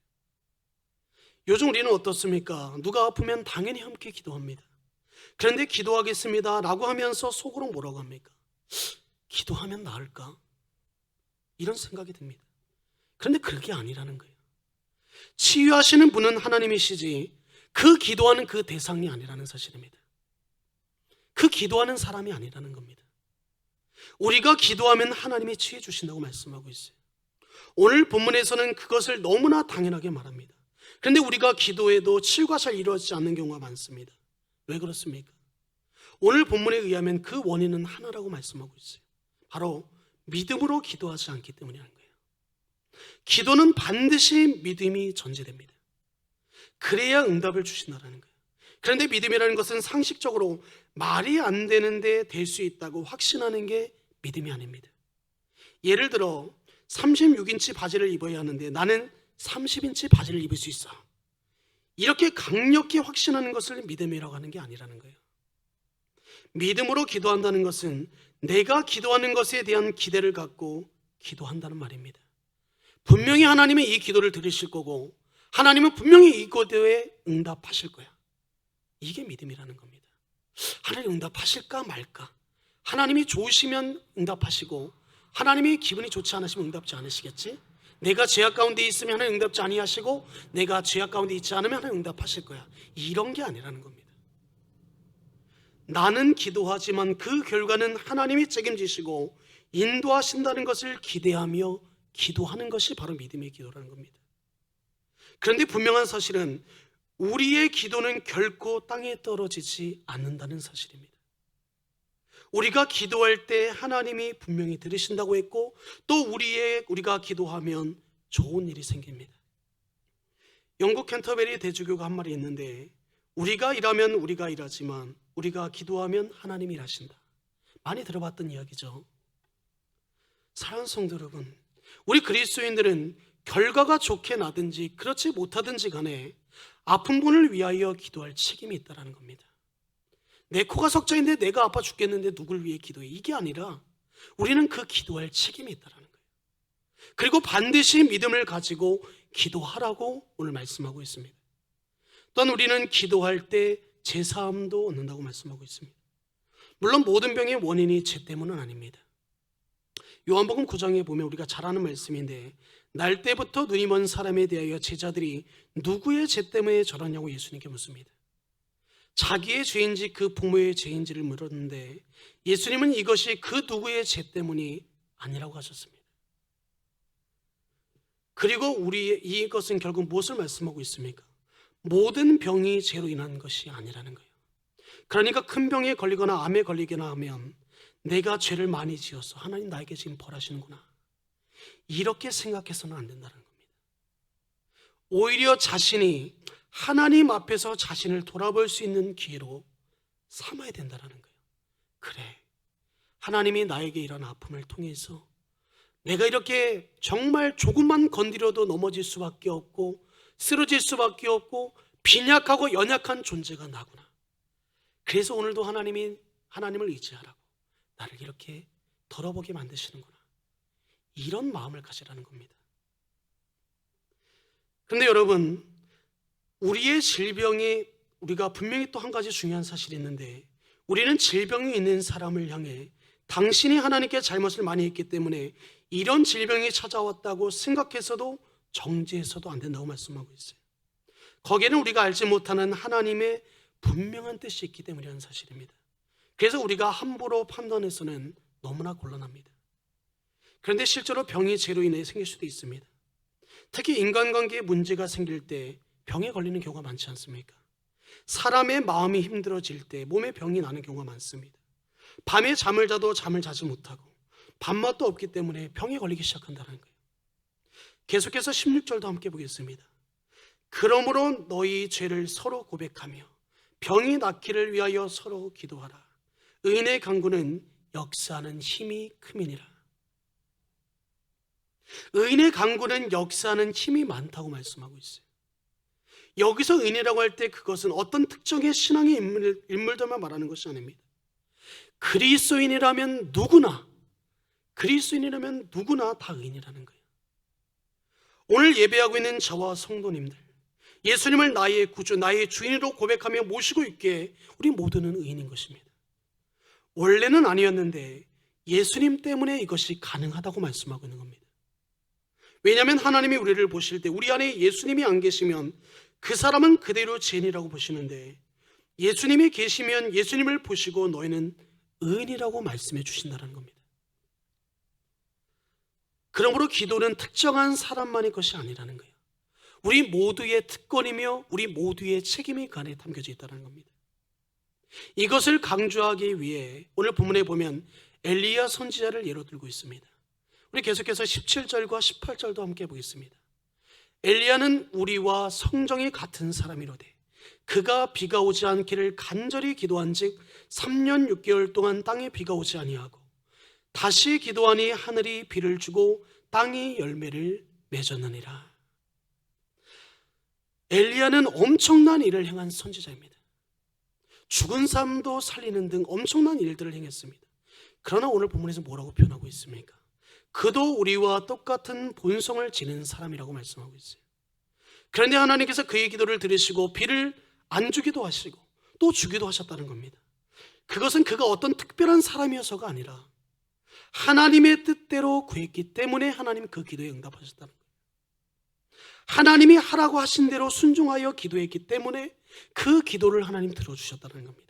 요즘 우리는 어떻습니까? 누가 아프면 당연히 함께 기도합니다. 그런데 기도하겠습니다 라고 하면서 속으로 뭐라고 합니까? 기도하면 나을까? 이런 생각이 듭니다. 그런데 그게 아니라는 거예요. 치유하시는 분은 하나님이시지 그 기도하는 그 대상이 아니라는 사실입니다. 그 기도하는 사람이 아니라는 겁니다. 우리가 기도하면 하나님이 치유해 주신다고 말씀하고 있어요. 오늘 본문에서는 그것을 너무나 당연하게 말합니다. 그런데 우리가 기도해도 치유가 잘 이루어지지 않는 경우가 많습니다. 왜 그렇습니까? 오늘 본문에 의하면 그 원인은 하나라고 말씀하고 있어요. 바로 믿음으로 기도하지 않기 때문이라는 거예요. 기도는 반드시 믿음이 전제됩니다. 그래야 응답을 주신다는 거예요. 그런데 믿음이라는 것은 상식적으로 말이 안 되는데 될 수 있다고 확신하는 게 믿음이 아닙니다. 예를 들어 36인치 바지를 입어야 하는데 나는 30인치 바지를 입을 수 있어. 이렇게 강력히 확신하는 것을 믿음이라고 하는 게 아니라는 거예요. 믿음으로 기도한다는 것은 내가 기도하는 것에 대한 기대를 갖고 기도한다는 말입니다. 분명히 하나님은 이 기도를 들으실 거고 하나님은 분명히 이 기도에 응답하실 거야. 이게 믿음이라는 겁니다. 하나님 응답하실까 말까? 하나님이 좋으시면 응답하시고 하나님이 기분이 좋지 않으시면 응답지 않으시겠지? 내가 죄악 가운데 있으면 하나님 응답지 아니하시고 내가 죄악 가운데 있지 않으면 하나님 응답하실 거야. 이런 게 아니라는 겁니다. 나는 기도하지만 그 결과는 하나님이 책임지시고 인도하신다는 것을 기대하며 기도하는 것이 바로 믿음의 기도라는 겁니다. 그런데 분명한 사실은 우리의 기도는 결코 땅에 떨어지지 않는다는 사실입니다. 우리가 기도할 때 하나님이 분명히 들으신다고 했고 또 우리가 기도하면 좋은 일이 생깁니다. 영국 캔터베리 대주교가 한 말이 있는데 우리가 일하면 우리가 일하지만 우리가 기도하면 하나님이 일하신다. 많이 들어봤던 이야기죠. 사랑하는 성도 여러분, 우리 그리스도인들은 결과가 좋게 나든지 그렇지 못하든지 간에 아픈 분을 위하여 기도할 책임이 있다는 겁니다. 내 코가 석자인데 내가 아파 죽겠는데 누굴 위해 기도해? 이게 아니라 우리는 그 기도할 책임이 있다는 거예요. 그리고 반드시 믿음을 가지고 기도하라고 오늘 말씀하고 있습니다. 또한 우리는 기도할 때 제사함도 얻는다고 말씀하고 있습니다. 물론 모든 병의 원인이 죄 때문은 아닙니다. 요한복음 9장에 보면 우리가 잘 아는 말씀인데 날 때부터 눈이 먼 사람에 대하여 제자들이 누구의 죄 때문에 저러냐고 예수님께 묻습니다. 자기의 죄인지 그 부모의 죄인지를 물었는데 예수님은 이것이 그 누구의 죄 때문이 아니라고 하셨습니다. 그리고 이것은 결국 무엇을 말씀하고 있습니까? 모든 병이 죄로 인한 것이 아니라는 거예요. 그러니까 큰 병에 걸리거나 암에 걸리거나 하면 내가 죄를 많이 지어서 하나님 나에게 지금 벌하시는구나, 이렇게 생각해서는 안 된다는 겁니다. 오히려 자신이 하나님 앞에서 자신을 돌아볼 수 있는 기회로 삼아야 된다는 거예요. 그래, 하나님이 나에게 이런 아픔을 통해서 내가 이렇게 정말 조금만 건드려도 넘어질 수밖에 없고 쓰러질 수밖에 없고 빈약하고 연약한 존재가 나구나. 그래서 오늘도 하나님을 의지하라고 나를 이렇게 더러보게 만드시는구나. 이런 마음을 가지라는 겁니다. 그런데 여러분, 우리의 질병이 우리가 분명히 또 한 가지 중요한 사실이 있는데, 우리는 질병이 있는 사람을 향해 당신이 하나님께 잘못을 많이 했기 때문에 이런 질병이 찾아왔다고 생각해서도 정죄해서도 안 된다고 말씀하고 있어요. 거기에는 우리가 알지 못하는 하나님의 분명한 뜻이 있기 때문이라는 사실입니다. 그래서 우리가 함부로 판단해서는 너무나 곤란합니다. 그런데 실제로 병이 죄로 인해 생길 수도 있습니다. 특히 인간관계에 문제가 생길 때 병에 걸리는 경우가 많지 않습니까? 사람의 마음이 힘들어질 때 몸에 병이 나는 경우가 많습니다. 밤에 잠을 자도 잠을 자지 못하고 밥맛도 없기 때문에 병에 걸리기 시작한다는 거예요. 계속해서 16절도 함께 보겠습니다. 그러므로 너희 죄를 서로 고백하며 병이 낫기를 위하여 서로 기도하라. 의인의 간구는 역사하는 힘이 큼이니라. 의인의 간구는 역사하는 힘이 많다고 말씀하고 있어요. 여기서 의인이라고 할 때 그것은 어떤 특정의 신앙의 인물들만 말하는 것이 아닙니다. 그리스도인이라면 누구나 다 의인이라는 거예요. 오늘 예배하고 있는 저와 성도님들, 예수님을 나의 구주, 나의 주인으로 고백하며 모시고 있기에 우리 모두는 의인인 것입니다. 원래는 아니었는데 예수님 때문에 이것이 가능하다고 말씀하고 있는 겁니다. 왜냐하면 하나님이 우리를 보실 때 우리 안에 예수님이 안 계시면 그 사람은 그대로 죄인이라고 보시는데, 예수님이 계시면 예수님을 보시고 너희는 의인이라고 말씀해 주신다는 겁니다. 그러므로 기도는 특정한 사람만의 것이 아니라는 거예요. 우리 모두의 특권이며 우리 모두의 책임이 그 안에 담겨져 있다는 겁니다. 이것을 강조하기 위해 오늘 본문에 보면 엘리야 선지자를 예로 들고 있습니다. 우리 계속해서 17절과 18절도 함께 보겠습니다. 엘리야는 우리와 성정이 같은 사람이로되 그가 비가 오지 않기를 간절히 기도한즉 3년 6개월 동안 땅에 비가 오지 아니하고 다시 기도하니 하늘이 비를 주고 땅이 열매를 맺었느니라. 엘리야는 엄청난 일을 행한 선지자입니다. 죽은 사람도 살리는 등 엄청난 일들을 행했습니다. 그러나 오늘 본문에서 뭐라고 표현하고 있습니까? 그도 우리와 똑같은 본성을 지닌 사람이라고 말씀하고 있어요. 그런데 하나님께서 그의 기도를 들으시고 비를 안 주기도 하시고 또 주기도 하셨다는 겁니다. 그것은 그가 어떤 특별한 사람이어서가 아니라 하나님의 뜻대로 구했기 때문에 하나님 그 기도에 응답하셨다는 거예요. 하나님이 하라고 하신 대로 순종하여 기도했기 때문에 그 기도를 하나님 들어주셨다는 겁니다.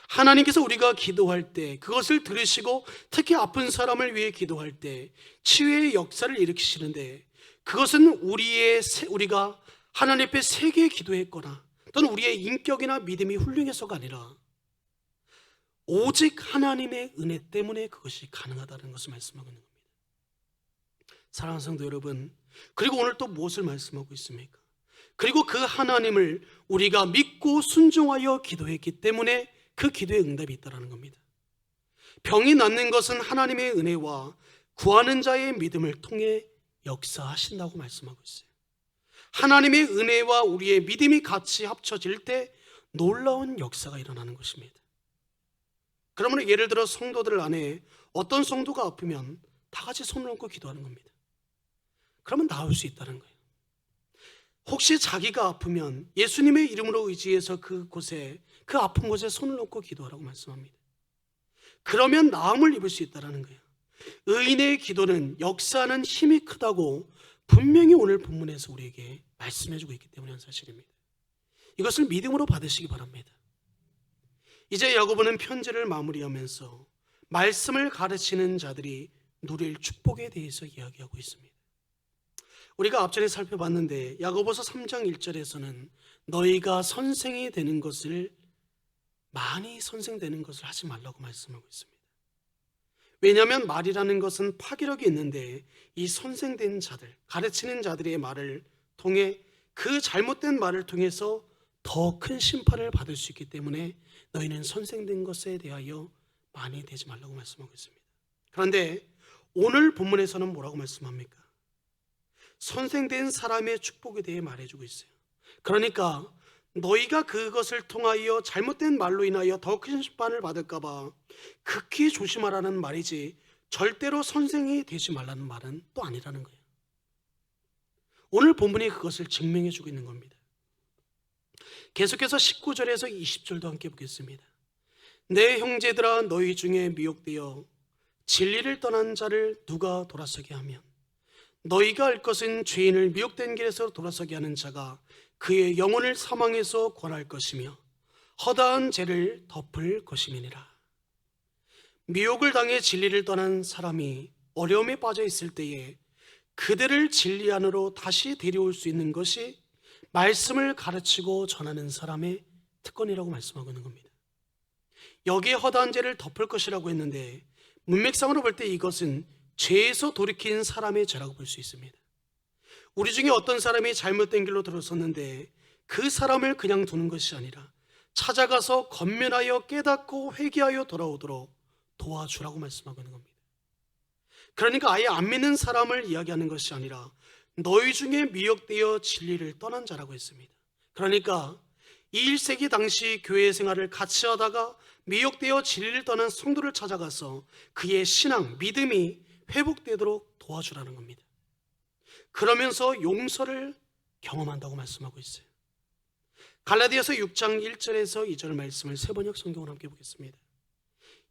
하나님께서 우리가 기도할 때 그것을 들으시고 특히 아픈 사람을 위해 기도할 때 치유의 역사를 일으키시는데, 그것은 우리가 하나님 앞에 세게 기도했거나 또는 우리의 인격이나 믿음이 훌륭해서가 아니라 오직 하나님의 은혜 때문에 그것이 가능하다는 것을 말씀하고 있는 겁니다. 사랑하는 성도 여러분, 그리고 오늘 또 무엇을 말씀하고 있습니까? 그리고 그 하나님을 우리가 믿고 순종하여 기도했기 때문에 그 기도에 응답이 있다는 겁니다. 병이 낫는 것은 하나님의 은혜와 구하는 자의 믿음을 통해 역사하신다고 말씀하고 있어요. 하나님의 은혜와 우리의 믿음이 같이 합쳐질 때 놀라운 역사가 일어나는 것입니다. 그러면 예를 들어 성도들 안에 어떤 성도가 아프면 다 같이 손을 얹고 기도하는 겁니다. 그러면 나을 수 있다는 거예요. 혹시 자기가 아프면 예수님의 이름으로 의지해서 그 아픈 곳에 손을 얹고 기도하라고 말씀합니다. 그러면 나음을 입을 수 있다는 거예요. 의인의 기도는 역사하는 힘이 크다고 분명히 오늘 본문에서 우리에게 말씀해주고 있기 때문에 한 사실입니다. 이것을 믿음으로 받으시기 바랍니다. 이제 야고보는 편지를 마무리하면서 말씀을 가르치는 자들이 누릴 축복에 대해서 이야기하고 있습니다. 우리가 앞전에 살펴봤는데 야고보서 3장 1절에서는 너희가 선생이 되는 것을 많이 선생되는 것을 하지 말라고 말씀하고 있습니다. 왜냐하면 말이라는 것은 파괴력이 있는데 이 선생된 자들, 가르치는 자들의 말을 통해 그 잘못된 말을 통해서 더 큰 심판을 받을 수 있기 때문에 너희는 선생된 것에 대하여 많이 되지 말라고 말씀하고 있습니다. 그런데 오늘 본문에서는 뭐라고 말씀합니까? 선생된 사람의 축복에 대해 말해주고 있어요. 그러니까 너희가 그것을 통하여 잘못된 말로 인하여 더 큰 심판을 받을까 봐 극히 조심하라는 말이지, 절대로 선생이 되지 말라는 말은 또 아니라는 거예요. 오늘 본문이 그것을 증명해 주고 있는 겁니다. 계속해서 19절에서 20절도 함께 보겠습니다. 내 형제들아, 너희 중에 미혹되어 진리를 떠난 자를 누가 돌아서게 하면, 너희가 알 것은 죄인을 미혹된 길에서 돌아서게 하는 자가 그의 영혼을 사망에서 구원할 것이며 허다한 죄를 덮을 것임이니라. 미혹을 당해 진리를 떠난 사람이 어려움에 빠져 있을 때에 그들을 진리 안으로 다시 데려올 수 있는 것이 말씀을 가르치고 전하는 사람의 특권이라고 말씀하고 있는 겁니다. 여기에 허다한 죄를 덮을 것이라고 했는데, 문맥상으로 볼 때 이것은 죄에서 돌이킨 사람의 죄라고 볼 수 있습니다. 우리 중에 어떤 사람이 잘못된 길로 들어섰는데 그 사람을 그냥 두는 것이 아니라 찾아가서 권면하여 깨닫고 회개하여 돌아오도록 도와주라고 말씀하고 있는 겁니다. 그러니까 아예 안 믿는 사람을 이야기하는 것이 아니라 너희 중에 미혹되어 진리를 떠난 자라고 했습니다. 그러니까 21세기 당시 교회 생활을 같이 하다가 미혹되어 진리를 떠난 성도를 찾아가서 그의 신앙, 믿음이 회복되도록 도와주라는 겁니다. 그러면서 용서를 경험한다고 말씀하고 있어요. 갈라디아서 6장 1절에서 2절 말씀을 세번역 성경으로 함께 보겠습니다.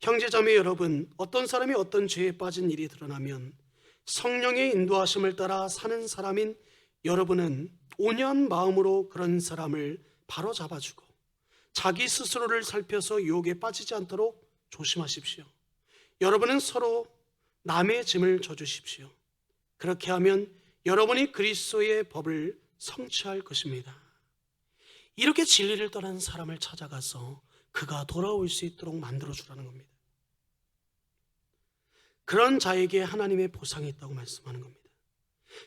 형제자매 여러분, 어떤 사람이 어떤 죄에 빠진 일이 드러나면 성령의 인도하심을 따라 사는 사람인 여러분은 온유한 마음으로 그런 사람을 바로 잡아주고 자기 스스로를 살펴서 유혹에 빠지지 않도록 조심하십시오. 여러분은 서로 남의 짐을 져주십시오. 그렇게 하면 여러분이 그리스도의 법을 성취할 것입니다. 이렇게 진리를 떠난 사람을 찾아가서 그가 돌아올 수 있도록 만들어주라는 겁니다. 그런 자에게 하나님의 보상이 있다고 말씀하는 겁니다.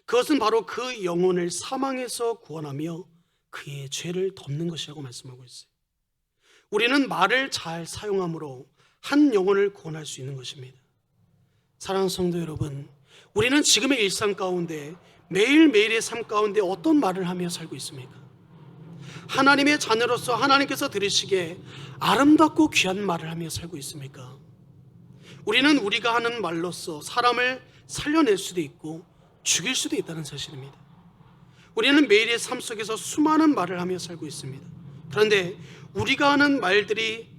그것은 바로 그 영혼을 사망에서 구원하며 그의 죄를 덮는 것이라고 말씀하고 있어요. 우리는 말을 잘 사용함으로 한 영혼을 구원할 수 있는 것입니다. 사랑하는 성도 여러분, 우리는 지금의 일상 가운데 매일매일의 삶 가운데 어떤 말을 하며 살고 있습니까? 하나님의 자녀로서 하나님께서 들으시기에 아름답고 귀한 말을 하며 살고 있습니까? 우리는 우리가 하는 말로써 사람을 살려낼 수도 있고 죽일 수도 있다는 사실입니다. 우리는 매일의 삶 속에서 수많은 말을 하며 살고 있습니다. 그런데 우리가 하는 말들이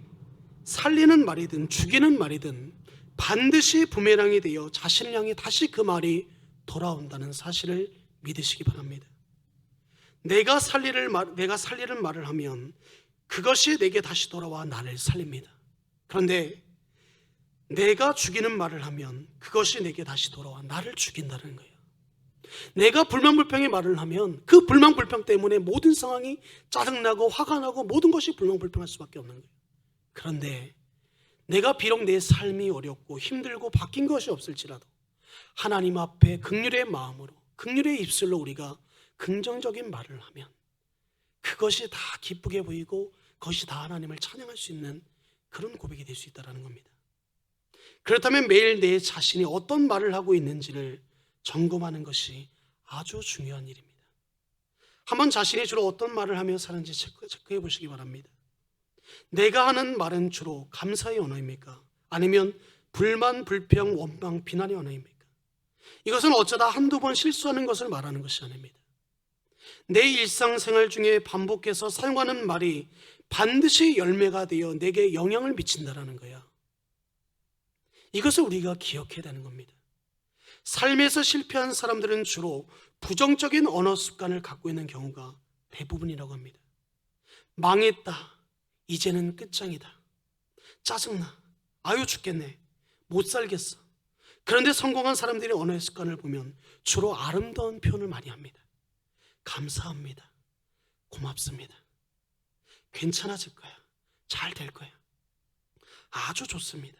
살리는 말이든 죽이는 말이든 반드시 부메랑이 되어 자신을 향해 다시 그 말이 돌아온다는 사실을 믿으시기 바랍니다. 내가 살리는 말을 하면 그것이 내게 다시 돌아와 나를 살립니다. 그런데 내가 죽이는 말을 하면 그것이 내게 다시 돌아와 나를 죽인다는 거예요. 내가 불만불평의 말을 하면 그 불만불평 때문에 모든 상황이 짜증나고 화가 나고 모든 것이 불만불평할 수밖에 없는 거예요. 그런데 내가 비록 내 삶이 어렵고 힘들고 바뀐 것이 없을지라도 하나님 앞에 긍휼의 마음으로 긍휼의 입술로 우리가 긍정적인 말을 하면 그것이 다 기쁘게 보이고 그것이 다 하나님을 찬양할 수 있는 그런 고백이 될 수 있다는 겁니다. 그렇다면 매일 내 자신이 어떤 말을 하고 있는지를 점검하는 것이 아주 중요한 일입니다. 한번 자신이 주로 어떤 말을 하며 사는지 체크해 보시기 바랍니다. 내가 하는 말은 주로 감사의 언어입니까? 아니면 불만, 불평, 원망, 비난의 언어입니까? 이것은 어쩌다 한두 번 실수하는 것을 말하는 것이 아닙니다. 내 일상생활 중에 반복해서 사용하는 말이 반드시 열매가 되어 내게 영향을 미친다는 거야. 이것을 우리가 기억해야 되는 겁니다. 삶에서 실패한 사람들은 주로 부정적인 언어 습관을 갖고 있는 경우가 대부분이라고 합니다. 망했다. 이제는 끝장이다. 짜증나. 아유 죽겠네. 못 살겠어. 그런데 성공한 사람들의 언어의 습관을 보면 주로 아름다운 표현을 많이 합니다. 감사합니다. 고맙습니다. 괜찮아질 거야. 잘 될 거야. 아주 좋습니다.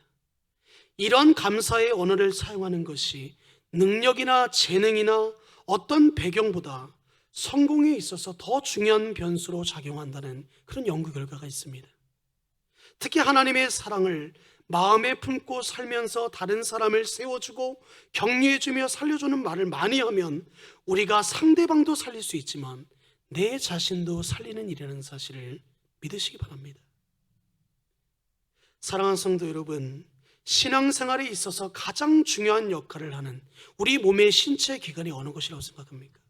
이런 감사의 언어를 사용하는 것이 능력이나 재능이나 어떤 배경보다 성공에 있어서 더 중요한 변수로 작용한다는 그런 연구 결과가 있습니다. 특히 하나님의 사랑을 마음에 품고 살면서 다른 사람을 세워주고 격려해주며 살려주는 말을 많이 하면 우리가 상대방도 살릴 수 있지만 내 자신도 살리는 일이라는 사실을 믿으시기 바랍니다. 사랑하는 성도 여러분, 신앙생활에 있어서 가장 중요한 역할을 하는 우리 몸의 신체 기관이 어느 것이라고 생각합니까?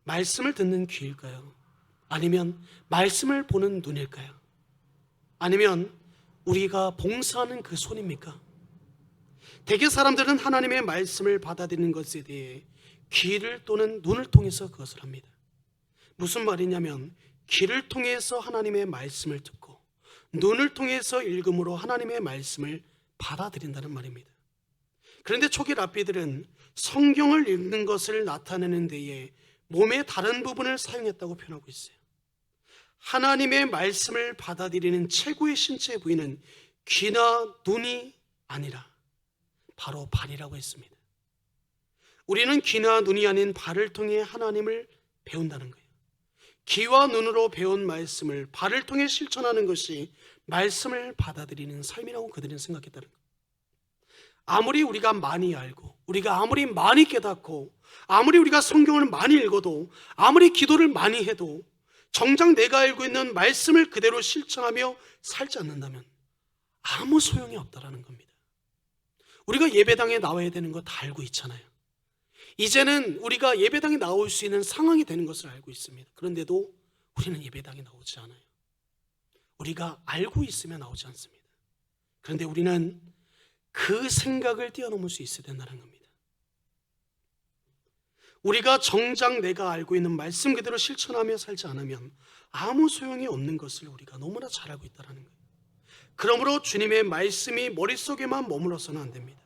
말씀을 듣는 귀일까요? 아니면 말씀을 보는 눈일까요? 아니면 우리가 봉사하는 그 손입니까? 대개 사람들은 하나님의 말씀을 받아들이는 것에 대해 귀를 또는 눈을 통해서 그것을 합니다. 무슨 말이냐면 귀를 통해서 하나님의 말씀을 듣고 눈을 통해서 읽음으로 하나님의 말씀을 받아들인다는 말입니다. 그런데 초기 랍비들은 성경을 읽는 것을 나타내는 데에 몸의 다른 부분을 사용했다고 표현하고 있어요. 하나님의 말씀을 받아들이는 최고의 신체 부위는 귀나 눈이 아니라 바로 발이라고 했습니다. 우리는 귀나 눈이 아닌 발을 통해 하나님을 배운다는 거예요. 귀와 눈으로 배운 말씀을 발을 통해 실천하는 것이 말씀을 받아들이는 삶이라고 그들은 생각했다는 거예요. 아무리 우리가 많이 알고, 우리가 아무리 많이 깨닫고, 아무리 우리가 성경을 많이 읽어도, 아무리 기도를 많이 해도 정작 내가 알고 있는 말씀을 그대로 실천하며 살지 않는다면 아무 소용이 없다라는 겁니다. 우리가 예배당에 나와야 되는 거 다 알고 있잖아요. 이제는 우리가 예배당에 나올 수 있는 상황이 되는 것을 알고 있습니다. 그런데도 우리는 예배당에 나오지 않아요. 우리가 알고 있으면 나오지 않습니다. 그런데 우리는 그 생각을 뛰어넘을 수 있어야 된다는 겁니다. 우리가 정작 내가 알고 있는 말씀 그대로 실천하며 살지 않으면 아무 소용이 없는 것을 우리가 너무나 잘 알고 있다는 거예요. 그러므로 주님의 말씀이 머릿속에만 머물러서는 안 됩니다.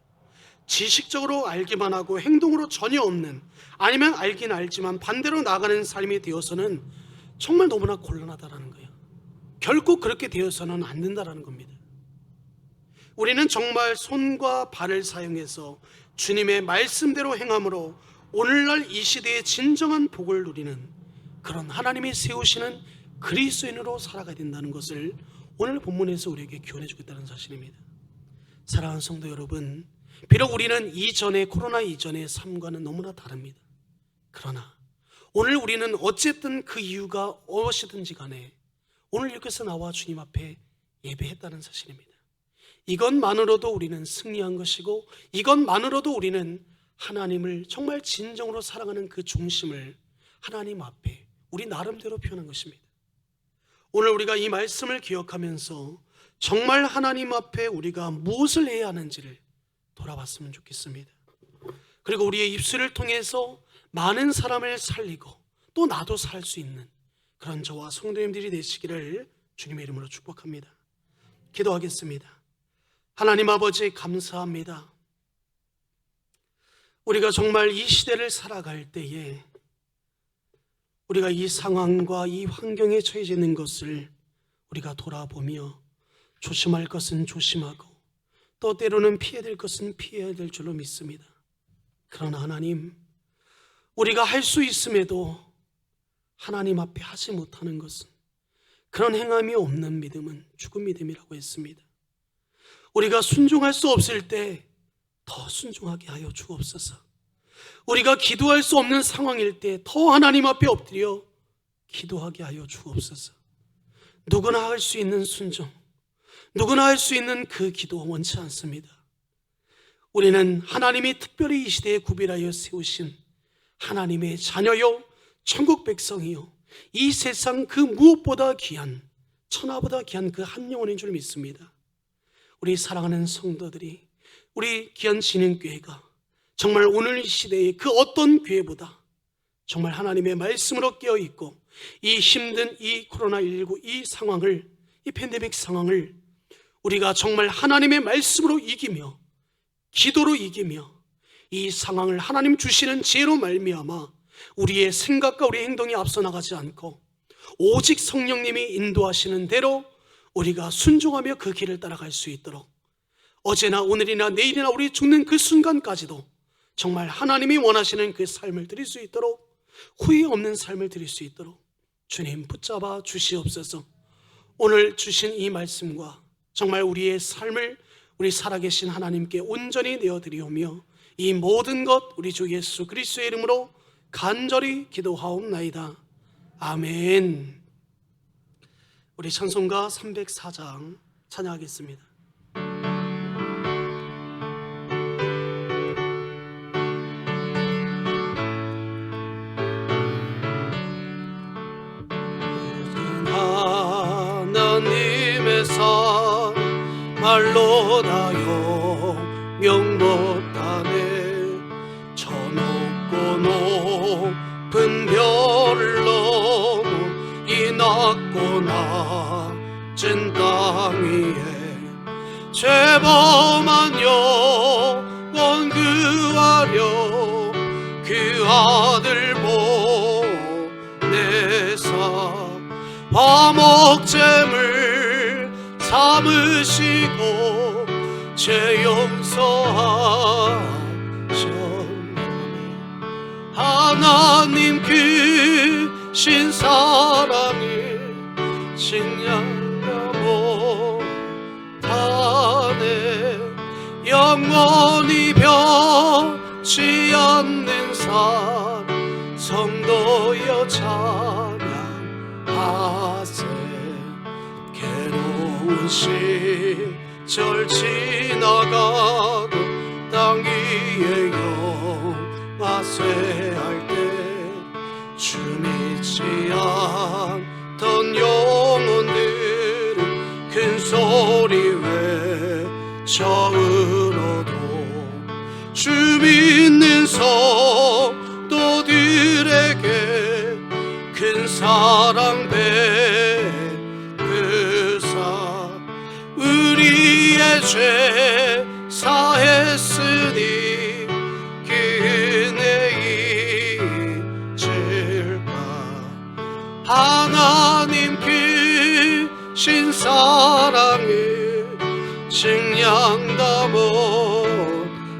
지식적으로 알기만 하고 행동으로 전혀 없는, 아니면 알긴 알지만 반대로 나가는 삶이 되어서는 정말 너무나 곤란하다는 거예요. 결코 그렇게 되어서는 안 된다는 겁니다. 우리는 정말 손과 발을 사용해서 주님의 말씀대로 행함으로 오늘날 이 시대의 진정한 복을 누리는 그런 하나님이 세우시는 그리스도인으로 살아가야 된다는 것을 오늘 본문에서 우리에게 교훈해 주겠다는 사실입니다. 사랑하는 성도 여러분, 비록 우리는 코로나 이전의 삶과는 너무나 다릅니다. 그러나 오늘 우리는 어쨌든 그 이유가 무엇이든지 간에 오늘 이렇게서 나와 주님 앞에 예배했다는 사실입니다. 이것만으로도 우리는 승리한 것이고, 이것만으로도 우리는 하나님을 정말 진정으로 사랑하는 그 중심을 하나님 앞에 우리 나름대로 표현한 것입니다. 오늘 우리가 이 말씀을 기억하면서 정말 하나님 앞에 우리가 무엇을 해야 하는지를 돌아봤으면 좋겠습니다. 그리고 우리의 입술을 통해서 많은 사람을 살리고 또 나도 살 수 있는 그런 저와 성도님들이 되시기를 주님의 이름으로 축복합니다. 기도하겠습니다. 하나님 아버지, 감사합니다. 우리가 정말 이 시대를 살아갈 때에 우리가 이 상황과 이 환경에 처해져 있는 것을 우리가 돌아보며 조심할 것은 조심하고 또 때로는 피해야 될 것은 피해야 될 줄로 믿습니다. 그러나 하나님, 우리가 할 수 있음에도 하나님 앞에 하지 못하는 것은, 그런 행함이 없는 믿음은 죽은 믿음이라고 했습니다. 우리가 순종할 수 없을 때 더 순종하게 하여 주옵소서. 우리가 기도할 수 없는 상황일 때 더 하나님 앞에 엎드려 기도하게 하여 주옵소서. 누구나 할 수 있는 순종, 누구나 할 수 있는 그 기도 원치 않습니다. 우리는 하나님이 특별히 이 시대에 구별하여 세우신 하나님의 자녀요, 천국 백성이요, 이 세상 그 무엇보다 귀한, 천하보다 귀한 그 한 영혼인 줄 믿습니다. 우리 사랑하는 성도들이, 우리 귀한 진행교회가 정말 오늘 이 시대의 그 어떤 교회보다 정말 하나님의 말씀으로 깨어있고, 이 힘든 이 코로나19 이 상황을, 이 팬데믹 상황을 우리가 정말 하나님의 말씀으로 이기며 기도로 이기며 이 상황을 하나님 주시는 지혜로 말미암아 우리의 생각과 우리의 행동이 앞서 나가지 않고 오직 성령님이 인도하시는 대로 우리가 순종하며 그 길을 따라갈 수 있도록, 어제나 오늘이나 내일이나 우리 죽는 그 순간까지도 정말 하나님이 원하시는 그 삶을 드릴 수 있도록, 후회 없는 삶을 드릴 수 있도록 주님 붙잡아 주시옵소서. 오늘 주신 이 말씀과 정말 우리의 삶을 우리 살아계신 하나님께 온전히 내어드리오며 이 모든 것 우리 주 예수 그리스도의 이름으로 간절히 기도하옵나이다. 아멘. 우리 찬송가 304장 찬양하겠습니다. 하나님의 산 말로 다 영영 못하네. 저 높고 높은 별을 넘어 이 낮고 낮은 땅 위에 죄범한 영혼 구하려 그 아들 보내사 화목제물 삼으시고 죄 용서하셨네. 하나님 크신 사랑을 증량다 못하네. 영원히 변치 않는 산 성도여 찬양하세. 괴로운 시절 지나가고 땅 위에 영화쇠할 때 주 믿지 않던 영혼들은 큰 소리 외쳐으로도 주 믿는 성도들에게 큰 사랑 베푸사 우리의 죄 사했으니 그 은혜 잊을까. 하나님 크신 사랑을 증량다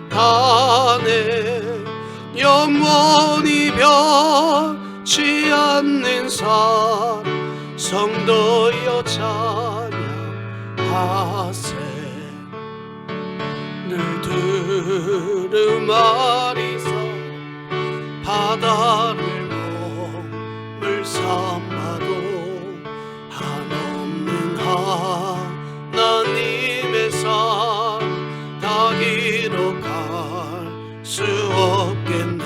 못하네. 영원히 변치 않는 산 성도여 찬양하세. 늘 두루마리사 바다를 몸을 삼아도 한없는 하나님의 산 다 기록할 수 없겠네.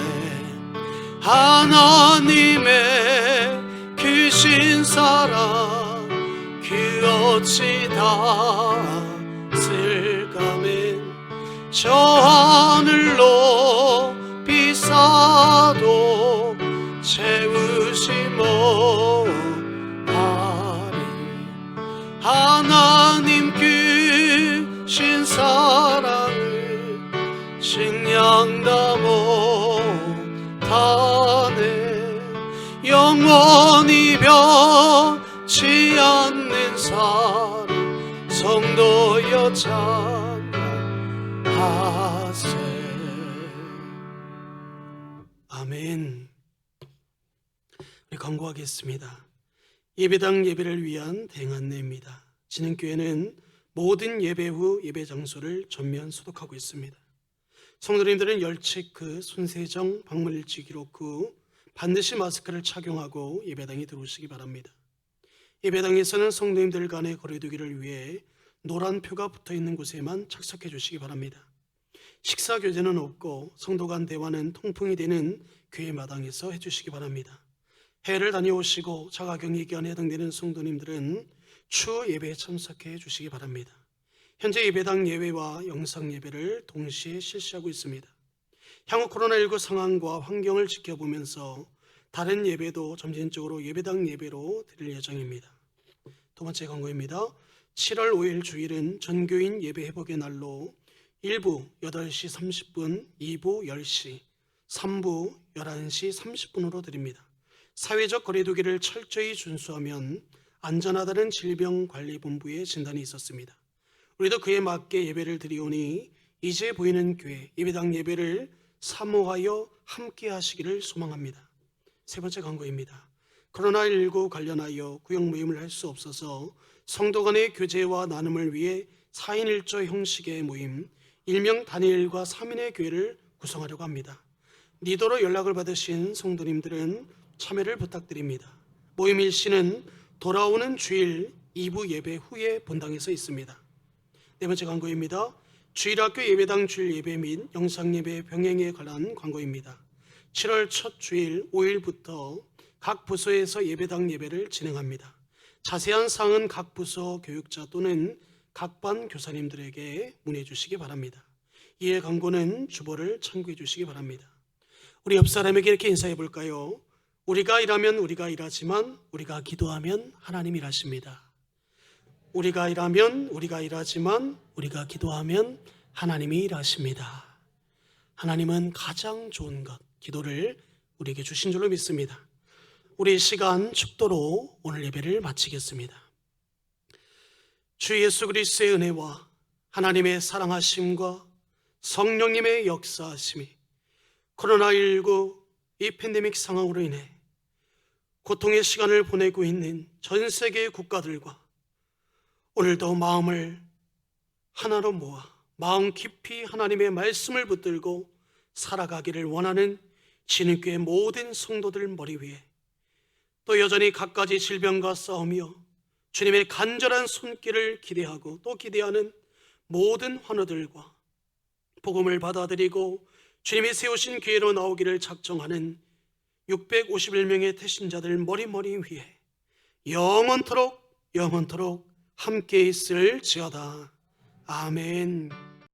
하나님의 크신 사랑 그 어찌 닿을까맨. 저 하늘로 비싸도 채우시 못하리. 하나님 크신 사랑을 증량다 못하네. 영원히 변치 않는 사랑 성도여 찬양하세. 아멘. 우리 간구하겠습니다. 예배당 예배를 위한 대응안내입니다. 진흥교회는 모든 예배 후 예배 장소를 전면 소독하고 있습니다. 성도님들은 열체크, 손세정, 방문일치 기록 후 반드시 마스크를 착용하고 예배당에 들어오시기 바랍니다. 예배당에서는 성도님들 간의 거리두기를 위해 노란 표가 붙어있는 곳에만 착석해 주시기 바랍니다. 식사 교제는 없고 성도 간 대화는 통풍이 되는 교회 마당에서 해주시기 바랍니다. 해외를 다녀오시고 자가격리 기간에 해당되는 성도님들은 추후 예배에 참석해 주시기 바랍니다. 현재 예배당 예외와 영상 예배를 동시에 실시하고 있습니다. 향후 코로나19 상황과 환경을 지켜보면서 다른 예배도 점진적으로 예배당 예배로 드릴 예정입니다. 두 번째 광고입니다. 7월 5일 주일은 전교인 예배 회복의 날로 1부 8시 30분, 2부 10시, 3부 11시 30분으로 드립니다. 사회적 거리두기를 철저히 준수하면 안전하다는 질병관리본부의 진단이 있었습니다. 우리도 그에 맞게 예배를 드리오니 이제 보이는 교회 예배당 예배를 사모하여 함께 하시기를 소망합니다. 세 번째 광고입니다. 코로나19 관련하여 구역 모임을 할 수 없어서 성도 간의 교제와 나눔을 위해 4인 1조 형식의 모임, 일명 단일과 3인의 교회를 구성하려고 합니다. 리더로 연락을 받으신 성도님들은 참여를 부탁드립니다. 모임 일시는 돌아오는 주일 2부 예배 후에 본당에서 있습니다. 네 번째 광고입니다. 주일학교 예배당 주일 예배 및 영상예배 병행에 관한 광고입니다. 7월 첫 주일 5일부터 각 부서에서 예배당 예배를 진행합니다. 자세한 사항은 각 부서 교육자 또는 각 반 교사님들에게 문의해 주시기 바랍니다. 이에 광고는 주보를 참고해 주시기 바랍니다. 우리 옆 사람에게 이렇게 인사해 볼까요? 우리가 일하면 우리가 일하지만 우리가 기도하면 하나님이 일하십니다. 우리가 일하면 우리가 일하지만 우리가 기도하면 하나님이 일하십니다. 하나님은 가장 좋은 것, 기도를 우리에게 주신 줄로 믿습니다. 우리 시간 축도로 오늘 예배를 마치겠습니다. 주 예수 그리스도의 은혜와 하나님의 사랑하심과 성령님의 역사하심이 코로나19 이 팬데믹 상황으로 인해 고통의 시간을 보내고 있는 전 세계의 국가들과 오늘도 마음을 하나로 모아 마음 깊이 하나님의 말씀을 붙들고 살아가기를 원하는 진흙교회 모든 성도들 머리 위에 또 여전히 갖가지 질병과 싸우며 주님의 간절한 손길을 기대하고 또 기대하는 모든 환우들과 복음을 받아들이고 주님이 세우신 교회로 나오기를 작정하는 651명의 태신자들 머리 위에 영원토록 함께 있을지어다. 아멘.